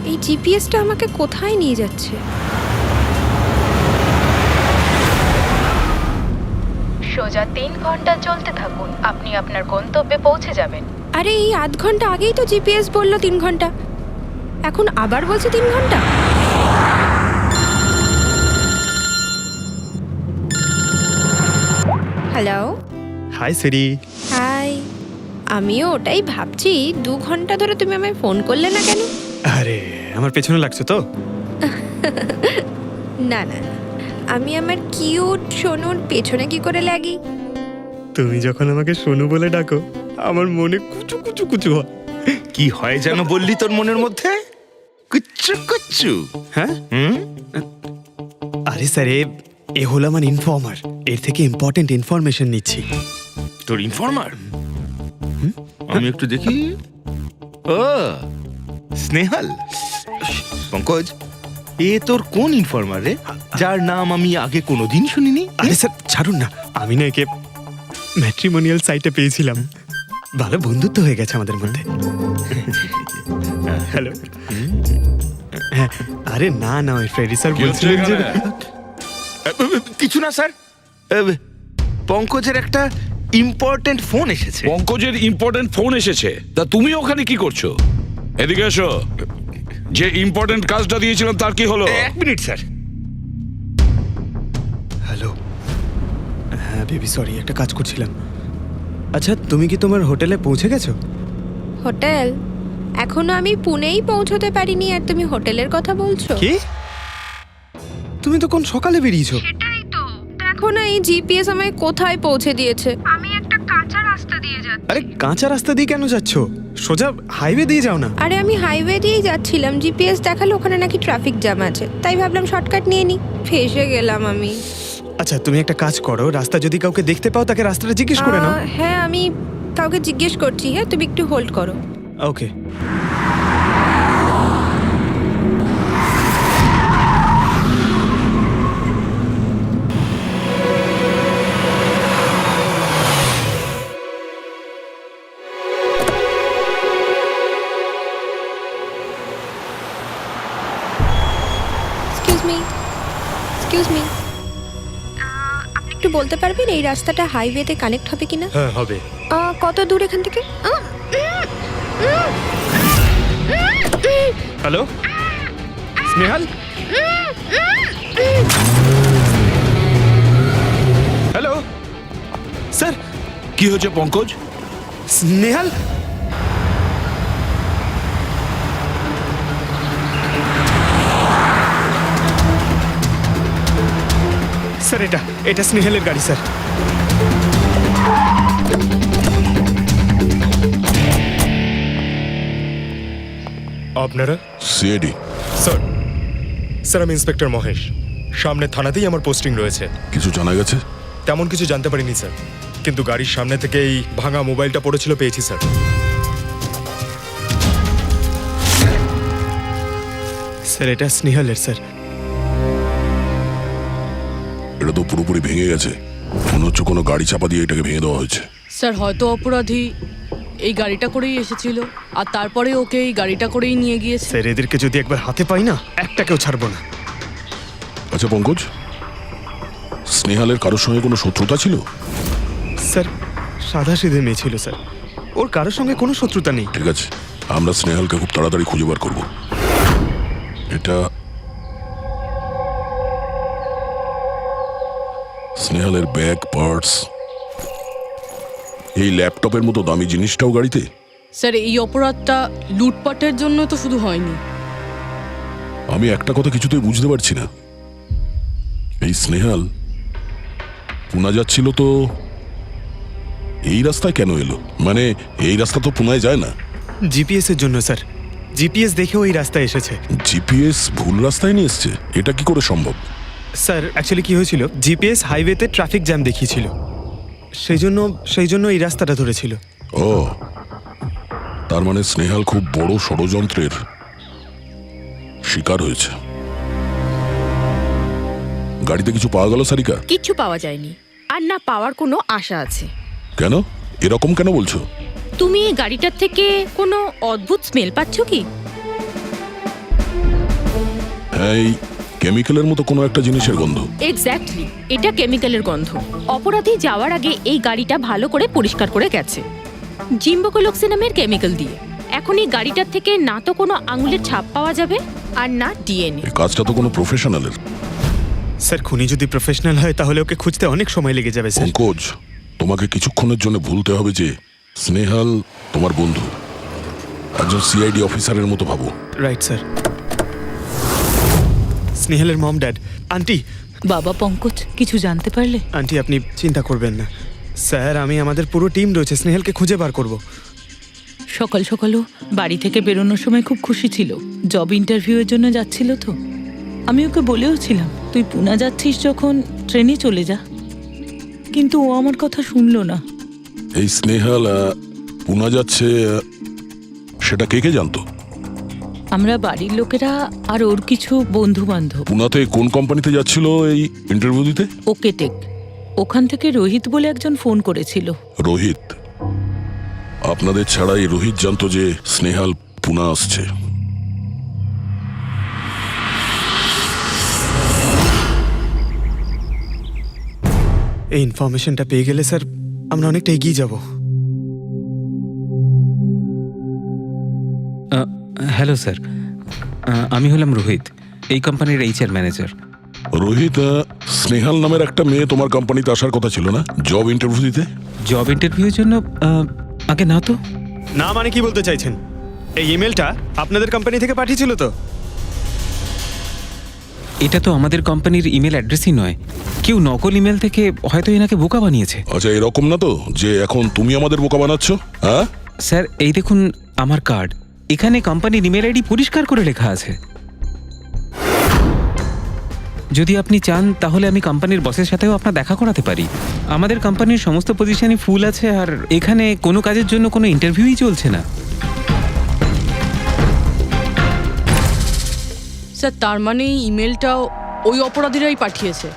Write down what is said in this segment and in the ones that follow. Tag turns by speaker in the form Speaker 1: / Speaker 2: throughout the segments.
Speaker 1: এই জিপিএসটা আমাকে কোথায় নিয়ে যাচ্ছে?
Speaker 2: সোজা 3 ঘন্টা চলতে থাকুন, আপনি আপনার গন্তব্যে পৌঁছে যাবেন।
Speaker 1: আরে এই আধ ঘন্টা আগেই তো জিপিএস বললো 3 ঘন্টা, এখন আবার বলছে 3 ঘন্টা। হ্যালো।
Speaker 3: হাই সিরি।
Speaker 1: হাই। আমিও ওটাই ভাবছি, 2 ঘন্টা ধরে তুমি আমায় ফোন করলে না কেন?
Speaker 3: আরে আমার পেছনে লাগছো তো?
Speaker 1: না না, আমি আমার কিউট সোনুর পেছনে কি করে লাগি?
Speaker 3: তুমি যখন আমাকে সোনু বলে ডাকো আমার মনে কুচু কুচু কুচু হয়।
Speaker 4: কি হয় যেন বললি তোর মনের মধ্যে? কুচ্চু কুচ্চু।
Speaker 3: হ্যাঁ? আরে স্যার, এ হলো আমার ইনফর্মার, এর থেকে ইম্পর্টেন্ট ইনফরমেশন নিচ্ছি।
Speaker 4: তোর ইনফর্মার? আমি একটু দেখি। ও স্নেহাল। পঙ্কজ, এ তোর কোন ইনফর্মার রে, যার নাম আমি আগে কোনোদিন শুনিনি?
Speaker 3: আরে স্যার ছাড়ুন না, আমি না একে ম্যাট্রিমোনিয়াল সাইটে পেয়েছিলাম, ভালো বন্ধুত্ব হয়ে গেছে আমাদের মধ্যে। হ্যালো। হ্যাঁ, আরে না না, ওই ফ্রেডি স্যার বলছিলেন যে
Speaker 4: কিছু না স্যার, পঙ্কজের একটা ইম্পর্টেন্ট ফোন এসেছে।
Speaker 5: পঙ্কজের ইম্পর্টেন্ট ফোন এসেছে, তা তুমি ওখানে কি করছো? এদিকে এসো। যে ইম্পর্টেন্ট কাজটা দিয়েছিলাম তার কি হলো?
Speaker 4: 1 মিনিট স্যার।
Speaker 3: হ্যালো। হ্যাঁ বেবি, সরি, একটা কাজ করছিলাম। আচ্ছা, তুমি কি তোমার হোটেলে পৌঁছে গেছো?
Speaker 1: হোটেল? এখনো আমি পুনেই পৌঁছতে পারিনি আর তুমি হোটেলের কথা বলছো?
Speaker 3: কি? তুমি তো কোন সকালে বেরিয়েছো?
Speaker 1: সেটাই তো, দেখো না এই জিপিএস আমায় কোথায় পৌঁছে দিয়েছে। আমি একটা কাঁচা রাস্তা দিয়ে যাচ্ছি।
Speaker 3: আরে কাঁচা রাস্তা দিয়ে কেন যাচ্ছো? সোজা হাইওয়ে দিয়ে যাও না।
Speaker 1: আরে আমি হাইওয়ে দিয়েই যাচ্ছিলাম, জিপিএস দেখালো ওখানে নাকি ট্রাফিক জ্যাম আছে, তাই ভাবলাম শর্টকাট নিয়ে নি, ফেসে গেলাম আমি।
Speaker 3: আচ্ছা, তুমি একটা কাজ করো, রাস্তা যদি কাউকে দেখতে পাও তাকে রাস্তাটা জিজ্ঞেস করে নাও।
Speaker 1: হ্যাঁ, আমি কাউকে জিজ্ঞেস করছি। হ্যাঁ, তুমি একটু হোল্ড করো।
Speaker 3: ওকে।
Speaker 1: এক্সকিউজ মি, আপনি একটু বলতে পারবেন এই রাস্তাটা হাইওয়েতে কানেক্ট হবে কিনা?
Speaker 3: হ্যাঁ হবে।
Speaker 1: কত দূর এখান থেকে?
Speaker 3: হ্যালো স্নেহাল। Hello sir.
Speaker 5: কি হয়েছে পঙ্কজ?
Speaker 3: স্নেহাল, স্যার এটা স্নেহালের গাড়ি স্যার।
Speaker 6: আপনারা?
Speaker 7: সিআইডি।
Speaker 6: স্যার আমি ইন্সপেক্টর মহেশ, সামনে থানাতেই আমার পোস্টিং রয়েছে।
Speaker 7: কিছু জানা গেছে?
Speaker 6: তেমন কিছু জানতে পারিনি স্যার, কিন্তু গাড়ির সামনে থেকে এই ভাঙা মোবাইলটা পড়েছিল, পেয়েছি স্যার।
Speaker 3: স্যার এটা স্নেহালের স্যার।
Speaker 7: এটা তো পুরোপুরি ভেঙে গেছে, মনে হচ্ছে কোনো গাড়ি চাপা দিয়ে এটাকে ভেঙে দেওয়া হয়েছে।
Speaker 8: স্যার হয়তো অপরাধী এই গাড়িটা করেই এসেছিল আর তারপরে ওকে এই গাড়িটা করেই নিয়ে গিয়েছে।
Speaker 3: স্যার এদেরকে যদি একবার হাতে পাই না, একটাকেও ছাড়বো না।
Speaker 7: আচ্ছা পঙ্কজ, স্নেহালের কারোর সঙ্গে কোনো শত্রুতা ছিল?
Speaker 3: স্যার সাদা সিধে মেয়ে ছিল স্যার, ওর কারোর সঙ্গে কোনো শত্রুতা নেই।
Speaker 7: ঠিক আছে, আমরা স্নেহালকে খুব তাড়াতাড়ি খুঁজে বার করবো। এটা স্নেহালের ব্যাগ, পার্টস, এই ল্যাপটপের মতো দামি জিনিসটাও গাড়িতে।
Speaker 8: স্যার এই অপরাধটা লুটপাটের জন্য তো শুধু হয়নি।
Speaker 7: আমি একটা কথা কিছুতেই বুঝতে পারছি না, এই স্নেহাল পুনা যাচ্ছিল তো এই রাস্তায় কেন এলো? মানে এই রাস্তা তো পুনায় যায় না।
Speaker 3: জিপিএস এর জন্য স্যার, জিপিএস দেখে ওই রাস্তায় এসেছে।
Speaker 7: জিপিএস ভুল রাস্তায় নিয়ে এসছে, এটা কি করে সম্ভব?
Speaker 3: স্যার অ্যাকচুয়ালি কি হয়েছিল, জিপিএস হাইওয়েতে ট্রাফিক জ্যাম দেখিয়েছিল, সেই জন্য এই রাস্তাটা ধরেছিল।
Speaker 7: ও, তার মানে স্নেহাল খুব বড় ষড়যন্ত্রের শিকার হয়েছে। গাড়িতে কিছু পাওয়া গেল সারিকা?
Speaker 9: কিচ্ছু পাওয়া যায়নি, আর না পাওয়ার কোনো আশা আছে।
Speaker 7: কেন এরকম কেন বলছো?
Speaker 9: তুমি এই গাড়িটার থেকে কোনো অদ্ভুত স্মেল পাচ্ছ কি?
Speaker 7: এই কেমিক্যালের মতো কোনো একটা জিনিসের গন্ধ।
Speaker 9: এক্স্যাক্টলি, এটা কেমিক্যালের গন্ধ। অপরাধী যাওয়ার আগে এই গাড়িটা ভালো করে পরিষ্কার করে গেছে জিম্বোকোলক্সিনামের কেমিক্যাল দিয়ে। এখন এই গাড়িটার থেকে না তো কোনো আঙুলের ছাপ পাওয়া যাবে আর না ডিএনএ।
Speaker 7: এই কাজটা তো কোনো প্রফেশনালের।
Speaker 3: স্যার খুনি যদি প্রফেশনাল হয় তাহলে ওকে খুঁজতে অনেক সময় লেগে যাবে স্যার।
Speaker 7: পঙ্কজ, তোমাকে কিছুক্ষণের জন্য ভুলতে হবে যে স্নেহাল তোমার বন্ধু, একজন সিআইডি অফিসারের মতো ভাবো।
Speaker 3: Right sir. স্নেহালের মম ড্যাড। আন্টি,
Speaker 10: বাবা পঙ্কজ, কিছু জানতে পারলে?
Speaker 3: আন্টি আপনি চিন্তা করবেন না স্যার, আমি আমাদের পুরো টিম রয়েছে, স্নেহালকে খুঁজে বার করব।
Speaker 10: সকাল সকালও বাড়ি থেকে বেরোনোর সময় খুব খুশি ছিল, জব ইন্টারভিউয়ের জন্য যাচ্ছিল তো। আমি ওকে বলেও ছিলাম তুই পুনা যাচ্ছিস যখন ট্রেনে চলে যা, কিন্তু ও আমার কথা শুনলো না।
Speaker 7: এই স্নেহাল পুনা যাচ্ছে, সেটা কে কে জানতো?
Speaker 10: আমরা বাড়ির লোকেরা আর ওর কিছু বন্ধু বান্ধব।
Speaker 7: পুনাতে কোন কোম্পানিতে যাচ্ছিল এই ইন্টারভিউ দিতে?
Speaker 10: Okay take. ওখান থেকে রোহিত বলে একজন ফোন করেছিল।
Speaker 7: রোহিত? আপনাদের ছাড়াই রোহিত জানতো যে স্নেহাল পুনা আসছে?
Speaker 3: এই ইনফরমেশনটা পেয়ে গেলে স্যার আমরা অনেকটা এগিয়ে যাব।
Speaker 11: হ্যালো স্যার, আমি হলাম রোহিত, এই কোম্পানির এইচআর ম্যানেজার।
Speaker 7: রোহিত, স্নেহাল নামের একটা মেয়ে তোমার কোম্পানিতে আসার কথা ছিল না জব ইন্টারভিউ দিতে?
Speaker 11: জব ইন্টারভিউর জন্য? আগে না তো।
Speaker 3: না মানে কি বলতে চাইছেন? এই ইমেলটা আপনাদের কোম্পানি থেকে পাঠিয়েছিল তো?
Speaker 11: এটা তো আমাদের কোম্পানির ইমেল অ্যাড্রেসই নয়, কেউ নকল ইমেল থেকে হয়তো এনাকে বোকা বানিয়েছে।
Speaker 7: আচ্ছা, এরকম না তো যে এখন তুমি আমাদের বোকা বানাচ্ছ? হ্যাঁ
Speaker 11: স্যার, এই দেখুন আমার কার্ড, এখানে কোম্পানির ইমেল আইডি পরিষ্কার করে লেখা আছে। যদি আপনি চান তাহলে আমি কোম্পানির বসের সাথেও আপনার দেখা করাতে পারি। আমাদের কোম্পানির সমস্ত পজিশনই ফুল আছে, আর এখানে কোনো কাজের জন্য কোনো ইন্টারভিউই চলছে না।
Speaker 8: স্যার, তার মানে এই ইমেলটাও ওই অপরাধীরাই পাঠিয়েছে।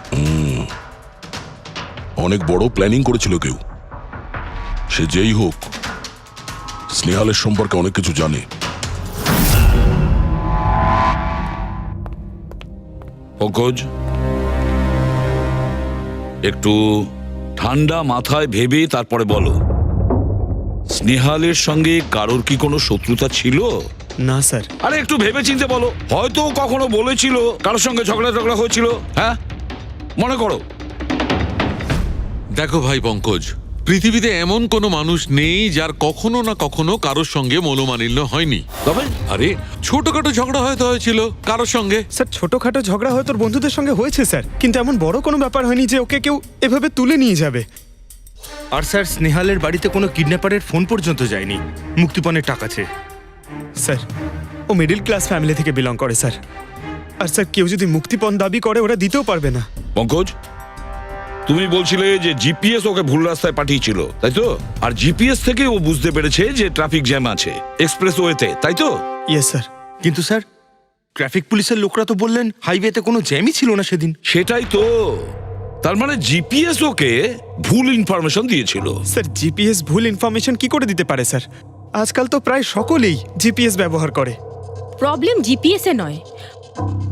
Speaker 7: অনেক বড় প্ল্যানিং করেছিল কেউ। সে যেই হোক, স্নেহালের সম্পর্কে অনেক কিছু জানে।
Speaker 5: পঙ্কজ, একটু ঠান্ডা মাথায় ভেবে তারপরে বলো, স্নেহালের সঙ্গে কারোর কি কোনো শত্রুতা ছিল?
Speaker 3: না স্যার।
Speaker 5: আরে একটু ভেবে চিন্তে বলো, হয়তো কখনো বলেছিল কারোর সঙ্গে ঝগড়া হয়েছিল। হ্যাঁ, মনে করো।
Speaker 12: দেখো ভাই পঙ্কজ, পৃথিবীতে এমন কোনো মানুষ নেই যার কখনো না কখনো কারোর সঙ্গে মনোমালিন্য হয়নি।
Speaker 5: তবে
Speaker 12: আরে ছোটখাটো ঝগড়া হয়তো হয়েছিল কারোর সঙ্গে।
Speaker 3: স্যার ছোটখাটো ঝগড়া হয়তো ওর বন্ধুদের সঙ্গে হয়েছে স্যার, কিন্তু এমন বড় কোনো ব্যাপার হয়নি যে ওকে কেউ এভাবে তুলে নিয়ে যাবে।
Speaker 4: আর স্যার, স্নেহালের বাড়িতে কোনো কিডন্যাপারের ফোন পর্যন্ত যায়নি মুক্তিপণের টাকা চেয়ে।
Speaker 3: স্যার ও মিডল ক্লাস ফ্যামিলি থেকে বিলং করে স্যার, আর স্যার কেউ যদি মুক্তিপণ দাবি করে ওরা দিতেও পারবে না।
Speaker 5: পঙ্কজ, তুমি বলছিলে যে জিপিএস ওকে ভুল রাস্তায় পাঠিয়েছিল, তাই তো? আর জিপিএস থেকে ও বুঝতে পেরেছে যে ট্রাফিক জ্যাম আছে এক্সপ্রেস ওয়েতে, তাই তো?
Speaker 3: Yes sir.
Speaker 4: কিন্তু স্যার, ট্রাফিক পুলিশের লোকরা তো বললেন হাইওয়েতে কোনো জ্যামই ছিল না সেদিন।
Speaker 5: সেটাই তো, তার মানে জিপিএস ওকে ভুল ইনফরমেশন দিয়েছিল।
Speaker 3: স্যার জিপিএস ভুল ইনফরমেশন কি করে দিতে পারে স্যার? আজকাল তো প্রায় সকলেই জিপিএস ব্যবহার করে।
Speaker 9: প্রবলেম জিপিএসে নয়,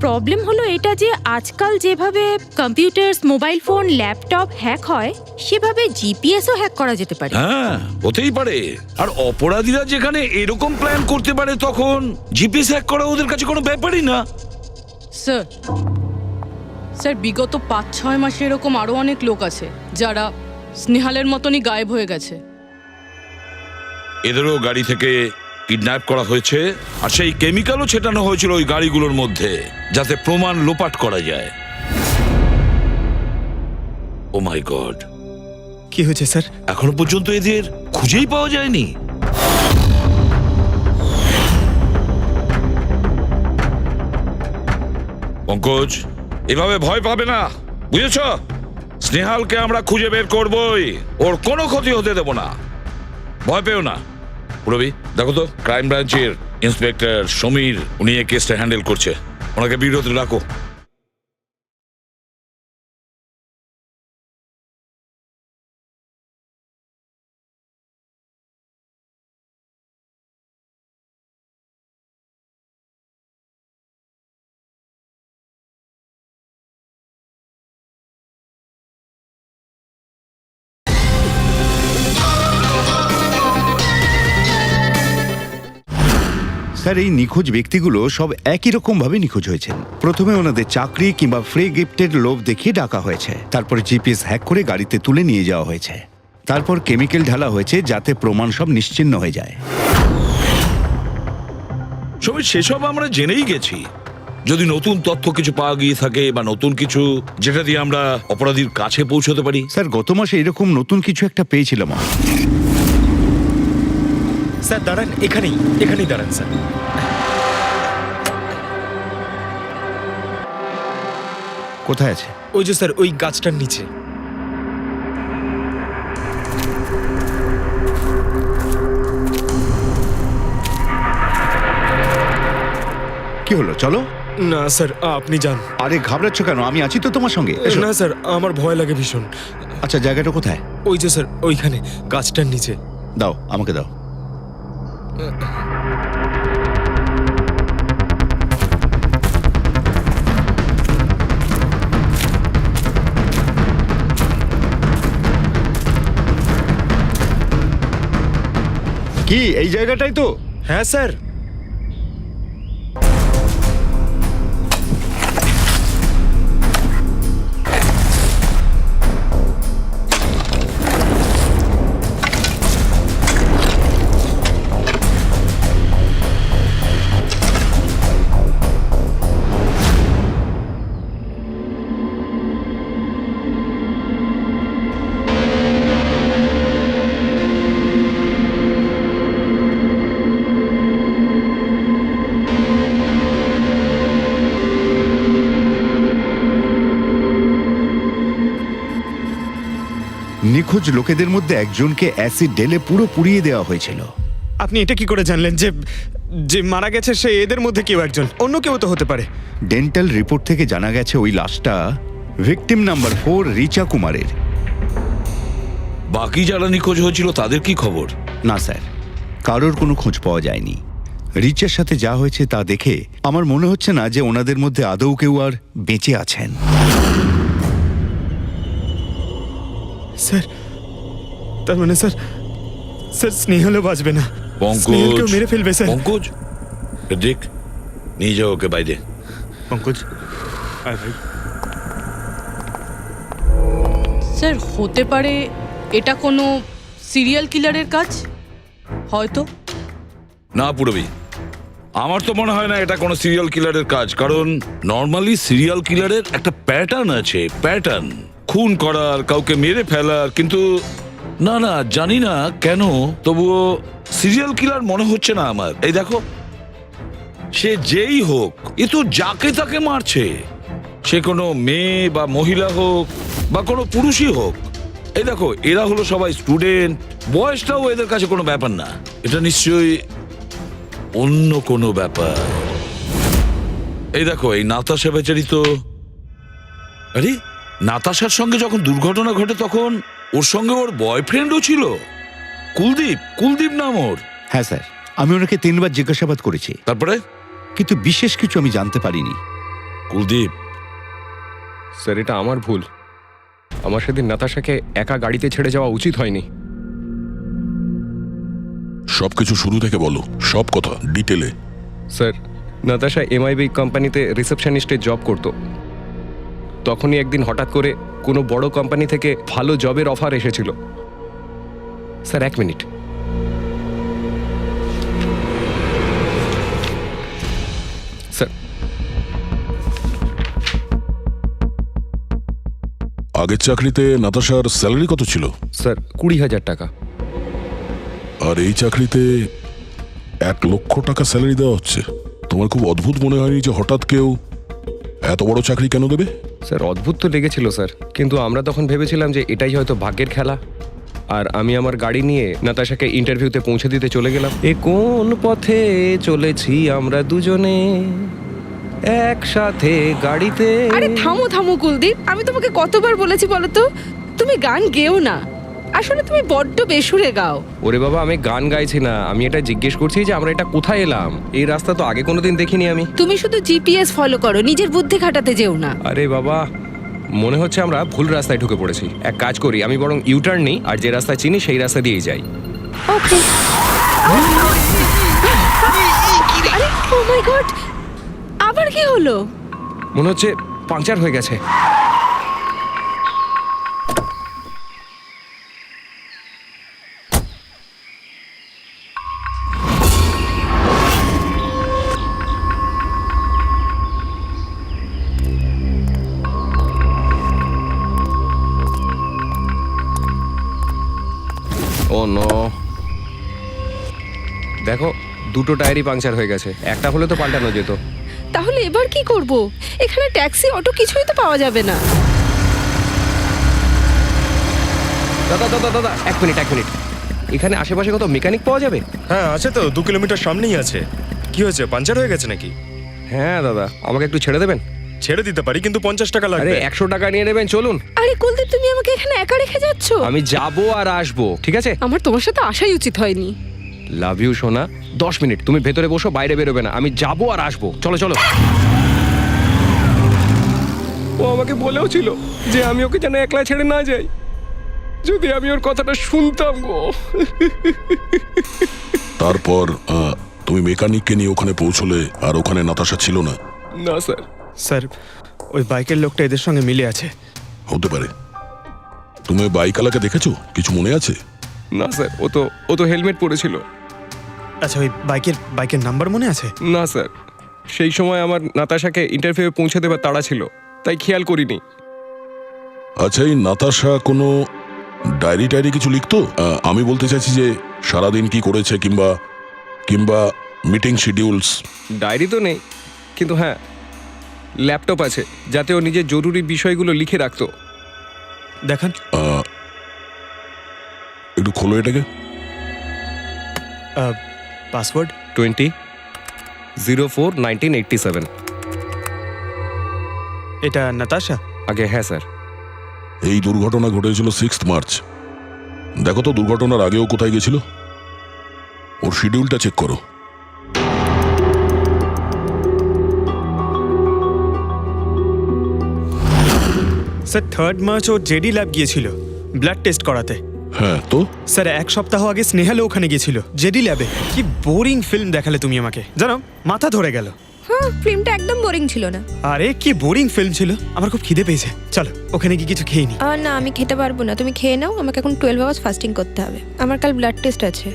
Speaker 9: প্রবলেম হলো এটা যে আজকাল যেভাবে computers, mobile phone, laptop hack হয়, সেভাবে জিপিএসও হ্যাক করা যেতে পারে।
Speaker 5: হ্যাঁ, হতেই পারে। আর অপরাধীরা যেখানে এরকম প্ল্যান করতে পারে তখন জিপিএস হ্যাক করা ওদের কাছে কোনো ব্যাপারই না।
Speaker 8: স্যার, স্যার বিগত 5-6 মাসে এরকম আরো অনেক লোক আছে যারা স্নেহালের মতনই গায়েব হয়ে গেছে।
Speaker 5: এদেরও গাড়ি থেকে কিডন্যাপ করা হয়েছে, আর সেই কেমিক্যালও ছেটানো হয়েছিল ওই গাড়িগুলোর মধ্যে যাতে প্রমাণ লোপাট করা যায়। ও মাই গড,
Speaker 3: কি হয়েছে স্যার?
Speaker 5: এখনো পর্যন্ত এদের খুঁজেই পাওয়া যায়নি। পঙ্কজ, এভাবে ভয় পাবে না, বুঝেছ? স্নেহালকে আমরা খুঁজে বের করবই, ওর কোনো ক্ষতি হতে দেব না, ভয় পেও না। রবি, দেখো তো ক্রাইম ব্রাঞ্চের ইন্সপেক্টর সমীর, উনি এই কেসটা হ্যান্ডেল করছে, ওনাকে বিরত রাখো।
Speaker 13: স্যার, এই নিখোঁজ ব্যক্তিগুলো সব একই রকম ভাবে নিখোঁজ হয়েছেন। প্রথমে ওনাদের চাকরি কিংবা ফ্রি গিফটের লোভ দেখিয়ে ডাকা হয়েছে, তারপরে জিপিএস হ্যাক করে গাড়িতে তুলে নিয়ে যাওয়া হয়েছে, তারপর কেমিক্যাল ঢালা হয়েছে যাতে প্রমাণ সব নিশ্চিহ্ন হয়ে যায়।
Speaker 5: সমীর, সেসব আমরা জেনেই গেছি। যদি নতুন তথ্য কিছু পাওয়া গিয়ে থাকে বা নতুন কিছু যেটা দিয়ে আমরা অপরাধীর কাছে পৌঁছতে পারি।
Speaker 13: স্যার, গত মাসে এরকম নতুন কিছু একটা পেয়েছিলাম।
Speaker 6: স্যার দাঁড়ান, এখানেই দাঁড়ান স্যার।
Speaker 13: কোথায় আছে?
Speaker 6: ওই যে স্যার, ওই গাছটার নিচে।
Speaker 13: কি হলো, চলো।
Speaker 6: না স্যার, আপনি যান।
Speaker 13: আরে ঘাবড়াচ্ছ কেন? আমি আছি তো তোমার সঙ্গে, এসো।
Speaker 6: না স্যার, আমার ভয় লাগে ভীষণ।
Speaker 13: আচ্ছা, জায়গাটা কোথায়?
Speaker 6: ওই যে স্যার, ওইখানে গাছটার নিচে।
Speaker 13: দাও, আমাকে দাও। কি এই জায়গাটাই তো?
Speaker 6: হ্যাঁ স্যার।
Speaker 13: নিখোঁজ লোকেদের মধ্যে একজনকে অ্যাসিড ঢেলে পুরো পুড়িয়ে দেওয়া হয়েছিল।
Speaker 3: আপনি এটা কি করে জানলেন যে যে মারা গেছে সে এদের মধ্যে কেউ একজন? অন্য কেউ তো হতে পারে।
Speaker 13: ডেন্টাল রিপোর্ট থেকে জানা গেছে ওই লাশটা ভিকটিম নাম্বার 4 রিচা কুমারের।
Speaker 5: বাকি যারা নিখোঁজ হয়েছিল তাদের কি খবর?
Speaker 13: না স্যার, কারোর কোনো খোঁজ পাওয়া যায়নি। রিচার সাথে যা হয়েছে তা দেখে আমার মনে হচ্ছে না যে ওনাদের মধ্যে আদৌ কেউ আর বেঁচে আছেন।
Speaker 3: স্যার, তার মানে স্যার স্নেহালও বাঁচবে না। স্নেহালকেও মেরে ফেলবে স্যার।
Speaker 5: পঙ্কজ, দেখ, নিয়ে যাও ওকে বাইরে।
Speaker 3: পঙ্কজ, আয় ভাই।
Speaker 8: স্যার, হতে পারে এটা কোনো সিরিয়াল কিলারের কাজ, হয়তো।
Speaker 5: না পুরবি, আমার তো মনে হয় না এটা কোনো সিরিয়াল কিলারের কাজ। কারণ নর্মালি সিরিয়াল কিলারের একটা প্যাটার্ন আছে, প্যাটার্ন খুন করার, কাউকে মেরে ফেলার। কিন্তু না না, জানি না কেন, তবুও সিরিয়াল কিলার মনে হচ্ছে না আমার। এই দেখো, সে যেই হোক, এ তো যাকে তাকে মারছে। সে কোনো মেয়ে বা মহিলা হোক বা কোনো পুরুষই হোক। এই দেখো, এরা হলো সবাই স্টুডেন্ট, বয়সটাও এদের কাছে কোনো ব্যাপার না। এটা নিশ্চয়ই অন্য কোনো ব্যাপার। এই দেখো, এই নাতাশা বেচারি তো, আরে নাতাশার সঙ্গে যখন দুর্ঘটনা ঘটে তখন ওর সঙ্গে ওর বয়ফ্রেন্ডও ছিল, কুলদীপ নাম ওর।
Speaker 13: হ্যাঁ স্যার, আমি ওনাকে 3 বার জিজ্ঞাসাবাদ করেছি,
Speaker 5: তারপরে
Speaker 13: কিন্তু বিশেষ কিছু আমি জানতে পারিনি।
Speaker 5: কুলদীপ?
Speaker 6: স্যার, এটা আমার ভুল। আমার সেদিন নাতাশাকে একা গাড়িতে ছেড়ে যাওয়া উচিত হয়নি।
Speaker 7: সবকিছু শুরু থেকে বলো, সব কথা ডিটেলে।
Speaker 6: স্যার, নাতাশা এমআইবি কোম্পানিতে রিসেপশনিস্টের জব করত। তখনই একদিন হঠাৎ করে কোনো বড় কোম্পানি থেকে ভালো জবের অফার এসেছিল। Sir, 1 minute. স্যার,
Speaker 7: আগের চাকরিতে নাতাশার স্যালারি কত ছিল?
Speaker 6: স্যার, 20,000 টাকা।
Speaker 7: আর এই চাকরিতে 1 লক্ষ টাকা স্যালারি দেওয়া হচ্ছে। তোমার খুব অদ্ভুত মনে হয়নি যে হঠাৎ কেউ এত বড় চাকরি কেন দেবে?
Speaker 6: স্যার, অদ্ভুত তো লেগেছিল স্যার, কিন্তু আমরা তখন ভেবেছিলাম যে এটাই হয়তো ভাগ্যের খেলা। আর আমি আমার গাড়ি নিয়ে নাতাশাকে ইন্টারভিউতে পৌঁছে দিতে চলে গেলাম। এ কোন পথে চলেছি আমরা দুজনে একসাথে গাড়িতে।
Speaker 1: আরে থামো থামো কুলদীপ, আমি তোমাকে কতবার বলেছি বলো তো, তুমি গান গেও না। আসলে তুমি বড্ড বেসুরে গাও।
Speaker 6: ওরে বাবা, আমি গান গাইছি না, আমি এটা জিজ্ঞেস করছি যে আমরা এটা কোথায় এলাম। এই রাস্তা তো আগে কোনোদিন দেখিনি আমি।
Speaker 1: তুমি শুধু জিপিএস ফলো করো, নিজের বুদ্ধি খাটাতে যেও না।
Speaker 6: আরে বাবা, মনে হচ্ছে আমরা ভুল রাস্তায় ঢুকে পড়েছি। এক কাজ করি, আমি বরং ইউটার্ন নিই, আর যে রাস্তা চিনি সেই রাস্তা দিয়েই যাই।
Speaker 1: ওকে। আরে ও মাই গড, আবার কি হলো?
Speaker 6: মনে হচ্ছে পাংচার হয়ে গেছে। ও নো, দেখো দুটো টায়ারই পাংচার হয়ে গেছে, একটা হলে তো পাল্টানো যেত।
Speaker 1: তাহলে এবার কি করব? এখানে ট্যাক্সি, অটো কিছুই তো পাওয়া যাবে না।
Speaker 6: দাদা দাদা দাদা, এক মিনিট। এখানে আশেপাশে কত মেকানিক পাওয়া যাবে?
Speaker 3: হ্যাঁ আছে তো, 2 কিলোমিটার সামনেই আছে। কি হয়েছে, পাঞ্চার হয়ে গেছে নাকি?
Speaker 6: হ্যাঁ দাদা, আমাকে একটু ছেড়ে দেবেন?
Speaker 3: ছেড়ে দিতে পারি, কিন্তু 50 টাকা
Speaker 6: আরে
Speaker 3: লাগবে।
Speaker 6: 100 টাকা নিয়ে নেবেন, চলুন।
Speaker 1: আরে কুলদীপ, তুমি আমাকে এখানে একা রেখে যাচ্ছ?
Speaker 6: আমি যাবো আর আসবো, ঠিক আছে?
Speaker 1: আমার তোমার সাথে আসাই উচিত হয়নি।
Speaker 6: লাভ ইউ সোনা। 10 মিনিট তুমি ভেতরে বসো, বাইরে বেরোবে না, আমি যাবো আর আসবো। চলো চলো। ও আমাকে বলেও ছিল যে আমি ওকে যেন একলা ছেড়ে না যাই। যদি আমি ওর কথাটা শুনতাম গো।
Speaker 7: তারপর তুমি মেকানিককে নিয়ে ওখানে পৌঁছলে, আর ওখানে নাতাশা ছিল না?
Speaker 6: না স্যার।
Speaker 3: স্যার, ওই বাইকের লোকটা এদের সঙ্গে মিলে আছে।
Speaker 7: হতে পারে। তুমি ওই বাইকওয়ালাকে দেখেছো? কিছু মনে আছে?
Speaker 6: না স্যার, ও তো হেলমেট পরেছিল।
Speaker 3: আচ্ছা, ওই বাইকের নাম্বার মনে আছে?
Speaker 6: না স্যার, সেই সময় আমার নাতাশাকে ইন্টারভিউ পৌঁছে দেবার তাড়া ছিল, তাই খেয়াল করিনি।
Speaker 7: আচ্ছা, এই নাতাশা কোনো ডায়েরি কিছু লিখতো? আমি বলতে চাইছি যে সারাদিন কি করেছে, কিংবা মিটিং শিডিউলস।
Speaker 6: ডায়েরি তো নেই, কিন্তু হ্যাঁ ল্যাপটপ আছে, যাতে ও নিজের জরুরি বিষয়গুলো লিখে রাখতো।
Speaker 3: দেখান।
Speaker 7: একটু খোলো এটাকে।
Speaker 3: পাসওয়ার্ড
Speaker 6: 20/04/1987।
Speaker 3: এটা নাতাশা?
Speaker 6: আগে হ্যাঁ স্যার।
Speaker 7: এই দুর্ঘটনা ঘটেছিল 6 মার্চ। দেখো তো দুর্ঘটনার আগেও কোথায় গেছিল। ওর শিডিউলটা চেক করো।
Speaker 3: স্যার 3 মার্চ ও জেডি ল্যাব গিয়েছিল ব্লাড টেস্ট করাতে।
Speaker 7: হ্যাঁ তো?
Speaker 3: স্যার 1 সপ্তাহ আগে স্নেহালও ওখানে গিয়েছিল জেডি ল্যাবে। কি বোরিং ফিল্ম দেখালে তুমি আমাকে, জানো মাথা ধরে গেল।
Speaker 1: হ্যাঁ, ফিল্মটা একদম বোরিং ছিল না।
Speaker 3: আরে কি বোরিং ফিল্ম ছিল। আমার খুব খিদে পেয়েছে, চলো ওখানে কি কিছু খেয়ে নি।
Speaker 1: না, আমি খেতে পারবো না, তুমি খেয়ে নাও। আমাকে এখন 12 আওয়ার্স ফাস্টিং করতে হবে, আমার কাল ব্লাড টেস্ট আছে।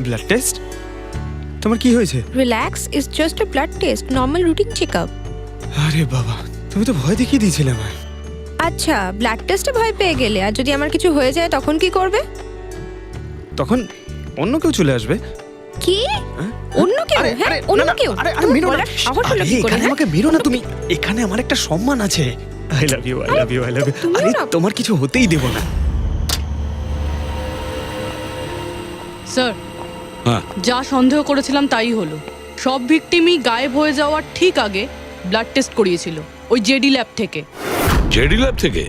Speaker 3: Blood test? তোমার কি হয়েছে?
Speaker 1: Relax, is just a blood test, normal routine checkup.
Speaker 3: আরে বাবা, তুমি তো ভয় দেখিয়ে দিয়েছিলে আমায়।
Speaker 1: আচ্ছা, ব্লাড টেস্টে ভয় পেয়ে গেলে, আর যদি আমার কিছু হয়ে যায় তখন কি করবে?
Speaker 3: তখন অন্য কেউ চলে আসবে।
Speaker 1: কি? অন্য কেউ? হ্যাঁ, অন্য কেউ? তুমি বলার সাহস হলো কি করে?
Speaker 3: আমাকে মেরো না তুমি, এখানে আমার একটা সম্মান আছে। I love you, I love you, I love you. আরে তোমার কিছু হতেই দেব না।
Speaker 8: স্যার,
Speaker 5: হ্যাঁ।
Speaker 8: যা সন্দেহ করেছিলাম তাই হলো। সব ভিকটিমই গায়েব হয়ে যাওয়ার ঠিক আগে ব্লাড টেস্ট করিয়েছিল ওই জেডি ল্যাব থেকে।
Speaker 5: জেডি ল্যাব থেকে?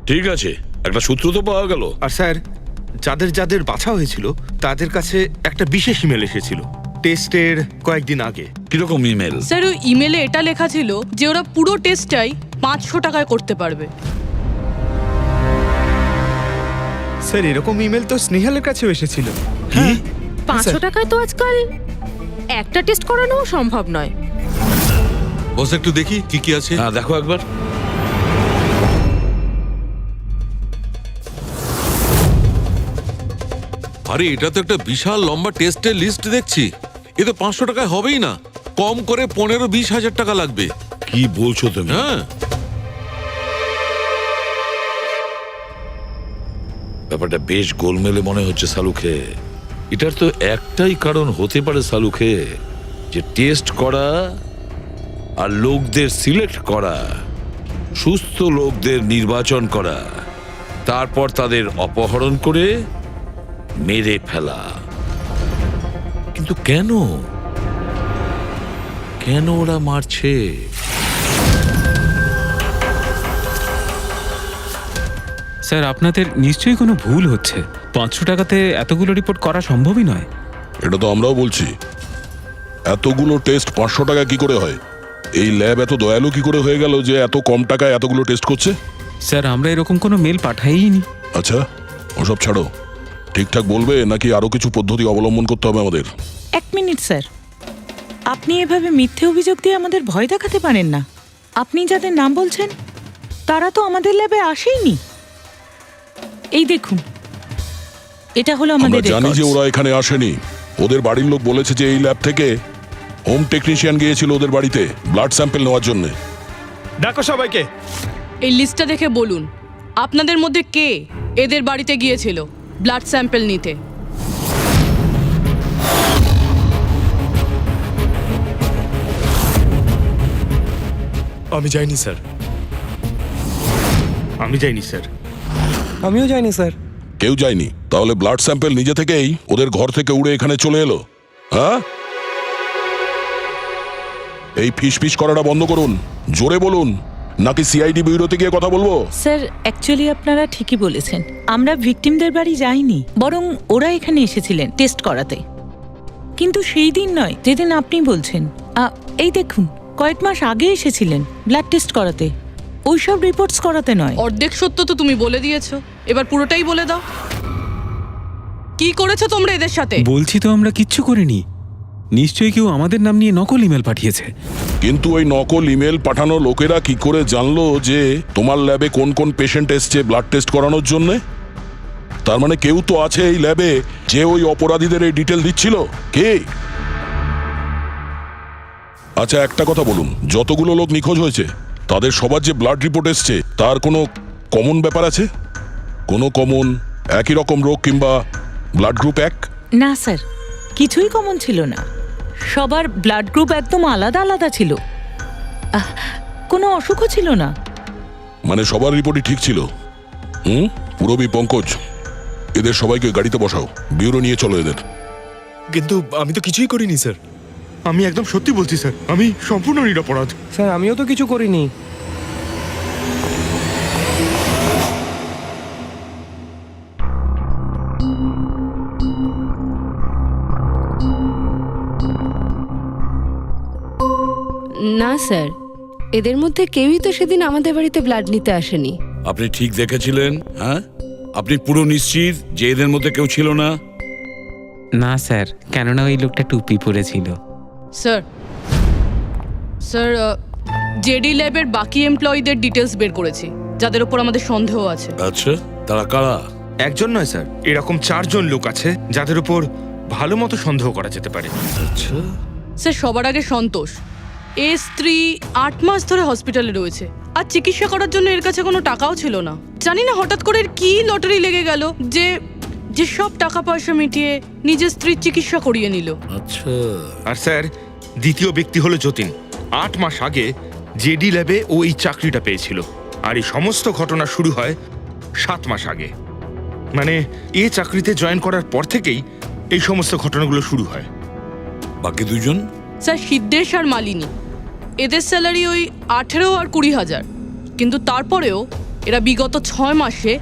Speaker 5: ঠিক আছে, একটা সূত্র তো পাওয়া গেল।
Speaker 4: আর স্যার, যাদের বাছা হয়েছিল তাদের কাছে একটা বিশেষ ইমেল এসেছিল টেস্টের কয়েকদিন আগে।
Speaker 5: কিরকম ইমেল?
Speaker 8: স্যার, ওই ইমেলে এটা লেখা ছিল যে ওরা পুরো টেস্টটাই 500 টাকায় করতে পারবে।
Speaker 3: স্যার, এরকম ইমেল তো স্নেহালের কাছেও এসেছিল।
Speaker 5: কি?
Speaker 9: 500 টাকায় তো আজকাল একটা টেস্ট করানো সম্ভব নয়।
Speaker 12: বস একটু দেখি কি কি আছে।
Speaker 5: হ্যাঁ, দেখো একবার।
Speaker 12: আরে এটা তো একটা বিশাল লম্বা টেস্টের লিস্ট দেখছি। এ তো 500 টাকায় হবেই না, কম করে 15-20 হাজার টাকা লাগবে।
Speaker 5: কি বলছো তুমি?
Speaker 12: হ্যাঁ,
Speaker 5: ব্যাপারটা বেশ গোলমেলে মনে হচ্ছে সালুখে। এটার তো একটাই কারণ হতে পারে সালুখে, যে টেস্ট করা আর লোকদের সিলেক্ট করা, সুস্থ লোকদের নির্বাচন করা, তারপর তাদের অপহরণ করে মেরে ফেলা। কিন্তু কেন ওরা মারছে?
Speaker 11: স্যার, আপনাদের নিশ্চয়ই কোনো ভুল হচ্ছে। 500 টাকাতে এতগুলো রিপোর্ট করা সম্ভবই নয়।
Speaker 7: এটা তো আমরাও বলছি। এতগুলো টেস্ট 500 টাকা কি করে হয়? এই ল্যাব এত দয়ালু কি করে হয়ে গেল যে এত কম টাকায় এতগুলো টেস্ট করছে?
Speaker 11: স্যার, আমরা এরকম কোনো মেল পাঠাইনি।
Speaker 7: আচ্ছা, ওসব ছাড়ো। ঠিকঠাক বলবে নাকি আরো কিছু পদ্ধতি অবলম্বন করতে হবে আমাদের?
Speaker 10: 1 মিনিট স্যার। আপনি এভাবে মিথ্যে অভিযোগ দিয়ে আমাদের ভয় দেখাতে পারেন না। আপনি যাদের নাম বলছেন তারা তো আমাদের ল্যাবে আসেইনি। এই দেখুন, এটা হলো
Speaker 7: আমরা
Speaker 10: আমাদের
Speaker 7: জানি যে
Speaker 10: records।
Speaker 7: ওরা এখানে আসেনি। ওদের বাড়ির লোক বলেছে যে এই ল্যাব থেকে হোম টেকনিশিয়ান গিয়েছিল ওদের বাড়িতে ব্লাড স্যাম্পল নেওয়ার জন্য।
Speaker 3: ডাকো সবাইকে।
Speaker 8: এই লিস্টটা দেখে বলুন আপনাদের মধ্যে কে এদের বাড়িতে গিয়েছিল ব্লাড স্যাম্পল নিতে।
Speaker 3: আমি যাইনি স্যার।
Speaker 4: আমি যাইনি স্যার।
Speaker 6: আমিও যাইনি স্যার।
Speaker 7: কেউ যায়নি? তাহলে ব্লাড স্যাম্পল নিজে থেকেই ওদের ঘর থেকে উড়ে এখানে চলে এলো? হ্যাঁ, এই ফিস ফিস করাটা বন্ধ করুন, জোরে বলুন, নাকি সিআইডি ব্যুরোতে গিয়ে কথা বলবো?
Speaker 10: স্যার, অ্যাকচুয়ালি আপনারা ঠিকই বলেছেন, আমরা ভিকটিমদের বাড়ি যাইনি, বরং ওরা এখানে এসেছিলেন টেস্ট করাতে। কিন্তু সেই দিন নয় যেদিন আপনি বলছেন। এই দেখুন, কয়েক মাস আগে এসেছিলেন ব্লাড টেস্ট করাতে, ওইসব রিপোর্টস করাতে নয়।
Speaker 8: অর্ধেক সত্য তো তুমি বলে দিয়েছো, এবার পুরোটাই বলে দাও। কি করেছো তোমরা এদের সাথে?
Speaker 11: বলছি তো আমরা কিচ্ছু করিনি। নিশ্চয়ই কেউ আমাদের নাম নিয়ে নকল ইমেল পাঠিয়েছে।
Speaker 7: কিন্তু ওই নকল ইমেল পাঠানো লোকেরা কি করে জানলো যে তোমার ল্যাবে কোন কোন পেশেন্ট এসছে ব্লাড টেস্ট করানোর জন্য? তার মানে কেউ তো আছে এই ল্যাবে যে ওই অপরাধীদের এই ডিটেল দিচ্ছিল। কে? আচ্ছা, একটা কথা বলুন, যতগুলো লোক নিখোঁজ হয়েছে তাদের সবার যে ব্লাড রিপোর্ট এসছে তার কোনো কমন ব্যাপার আছে? কোনো কমন একই রকম রোগ কিংবা ব্লাড গ্রুপ এক?
Speaker 10: না স্যার, কিছুই কমন ছিল না। সবার ব্লাড গ্রুপ একদম আলাদা আলাদা ছিল, কোনো অসুখও ছিল না।
Speaker 7: মানে সবার রিপোর্টই ঠিক ছিল? পুরবী, পঙ্কজ, এদের সবাইকে গাড়িতে বসাও, ব্যুরো নিয়ে চলো এদের।
Speaker 3: কিন্তু আমি তো কিছুই করিনি স্যার।
Speaker 4: আমি একদম সত্যি বলছি স্যার, আমি সম্পূর্ণ নিরপরাধ।
Speaker 6: স্যার, আমিও তো কিছু করিনি।
Speaker 1: না স্যার, এদের মধ্যে কেউই তো সেদিন আমাদের বাড়িতে ব্লাড নিতে আসেনি।
Speaker 5: আপনি ঠিক দেখেছিলেন? হ্যাঁ, আপনি পুরো নিশ্চিত যে এদের মধ্যে কেউ ছিল না?
Speaker 11: না স্যার, কেননা ওই লোকটা টুপি পরেছিল।
Speaker 8: স্যার, স্যার, জেডি ল্যাবের বাকি এমপ্লয়ীদের ডিটেলস বের করেছি, যাদের উপর আমাদের সন্দেহ আছে।
Speaker 5: আচ্ছা, তারা কারা?
Speaker 4: একজন নয় স্যার, এরকম 4 জন লোক আছে যাদের উপর ভালো মতো সন্দেহ করা যেতে পারে।
Speaker 5: আচ্ছা,
Speaker 8: স্যার, সবার আগে সন্তোষ। এর স্ত্রী 8 মাস ধরে হসপিটালে রয়েছে, আর চিকিৎসা করার জন্য এর কাছে কোনো টাকাও ছিল না। জানি না হঠাৎ করে এর কি লটারি লেগে গেল যে যে সব টাকা পয়সা মিটিয়ে নিজের স্ত্রীর চিকিৎসা করিয়ে নিল।
Speaker 5: আচ্ছা।
Speaker 4: আর স্যার, দ্বিতীয় ব্যক্তি হলো যতীন। 8 মাস আগে জেডি ল্যাবে ও এই চাকরিটা পেয়েছিল, আর এই সমস্ত ঘটনা শুরু হয় 7 মাস আগে। মানে এই চাকরিতে জয়েন করার পর থেকেই এই সমস্ত ঘটনাগুলো শুরু হয়।
Speaker 5: বাকি দুজন?
Speaker 8: স্যার, সিদ্ধেশ আর মালিনী, এদের স্যালারি ওই 18 আর 20,000, কিন্তু তারপরেও এরা বিগত 6 মাসে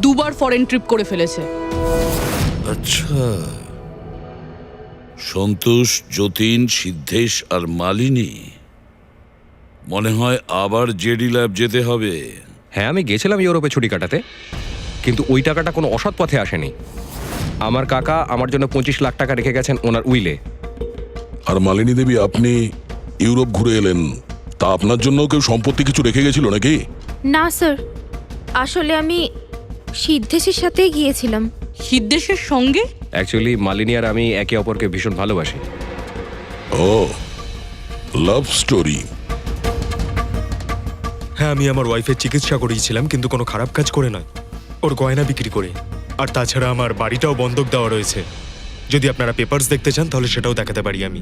Speaker 8: 2 বার ফরেন ট্রিপ করে ফেলেছে।
Speaker 5: আচ্ছা, সন্তোষ, যতীন, সিদ্ধেশ আর মালিনী। মনে হয় আবার জেডি ল্যাব যেতে হবে।
Speaker 6: হ্যাঁ, আমি গেছিলাম ইউরোপে ছুটি কাটাতে, কিন্তু ওই টাকাটা কোনো অসৎ পথে আসেনি। আমার কাকা আমার জন্য 25 লাখ টাকা রেখে গেছেন ওনার উইলে।
Speaker 7: আর মালিনী দেবী, আপনি ইউরোপ ঘুরে এলেন, তা আপনার জন্য কেউ সম্পত্তি কিছু রেখে গেছিল নাকি?
Speaker 1: না স্যার, আসলে আমি সিদ্ধেশের সাথেই গিয়েছিলাম।
Speaker 8: সিদ্ধেশের সঙ্গে?
Speaker 6: অ্যাকচুয়ালি মালিনী আর আমি একে অপরকে ভীষণ ভালোবাসি।
Speaker 7: ও, লাভ স্টোরি।
Speaker 3: হ্যাঁ, আমি আমার ওয়াইফের চিকিৎসা করিয়েছিলাম, কিন্তু কোনো খারাপ কাজ করে নয়, ওর গয়না বিক্রি করে। আর তাছাড়া আমার বাড়িটাও বন্ধক দেওয়া রয়েছে। যদি আপনারা পেপারস দেখতে চান তাহলে সেটাও দেখাতে পারি আমি।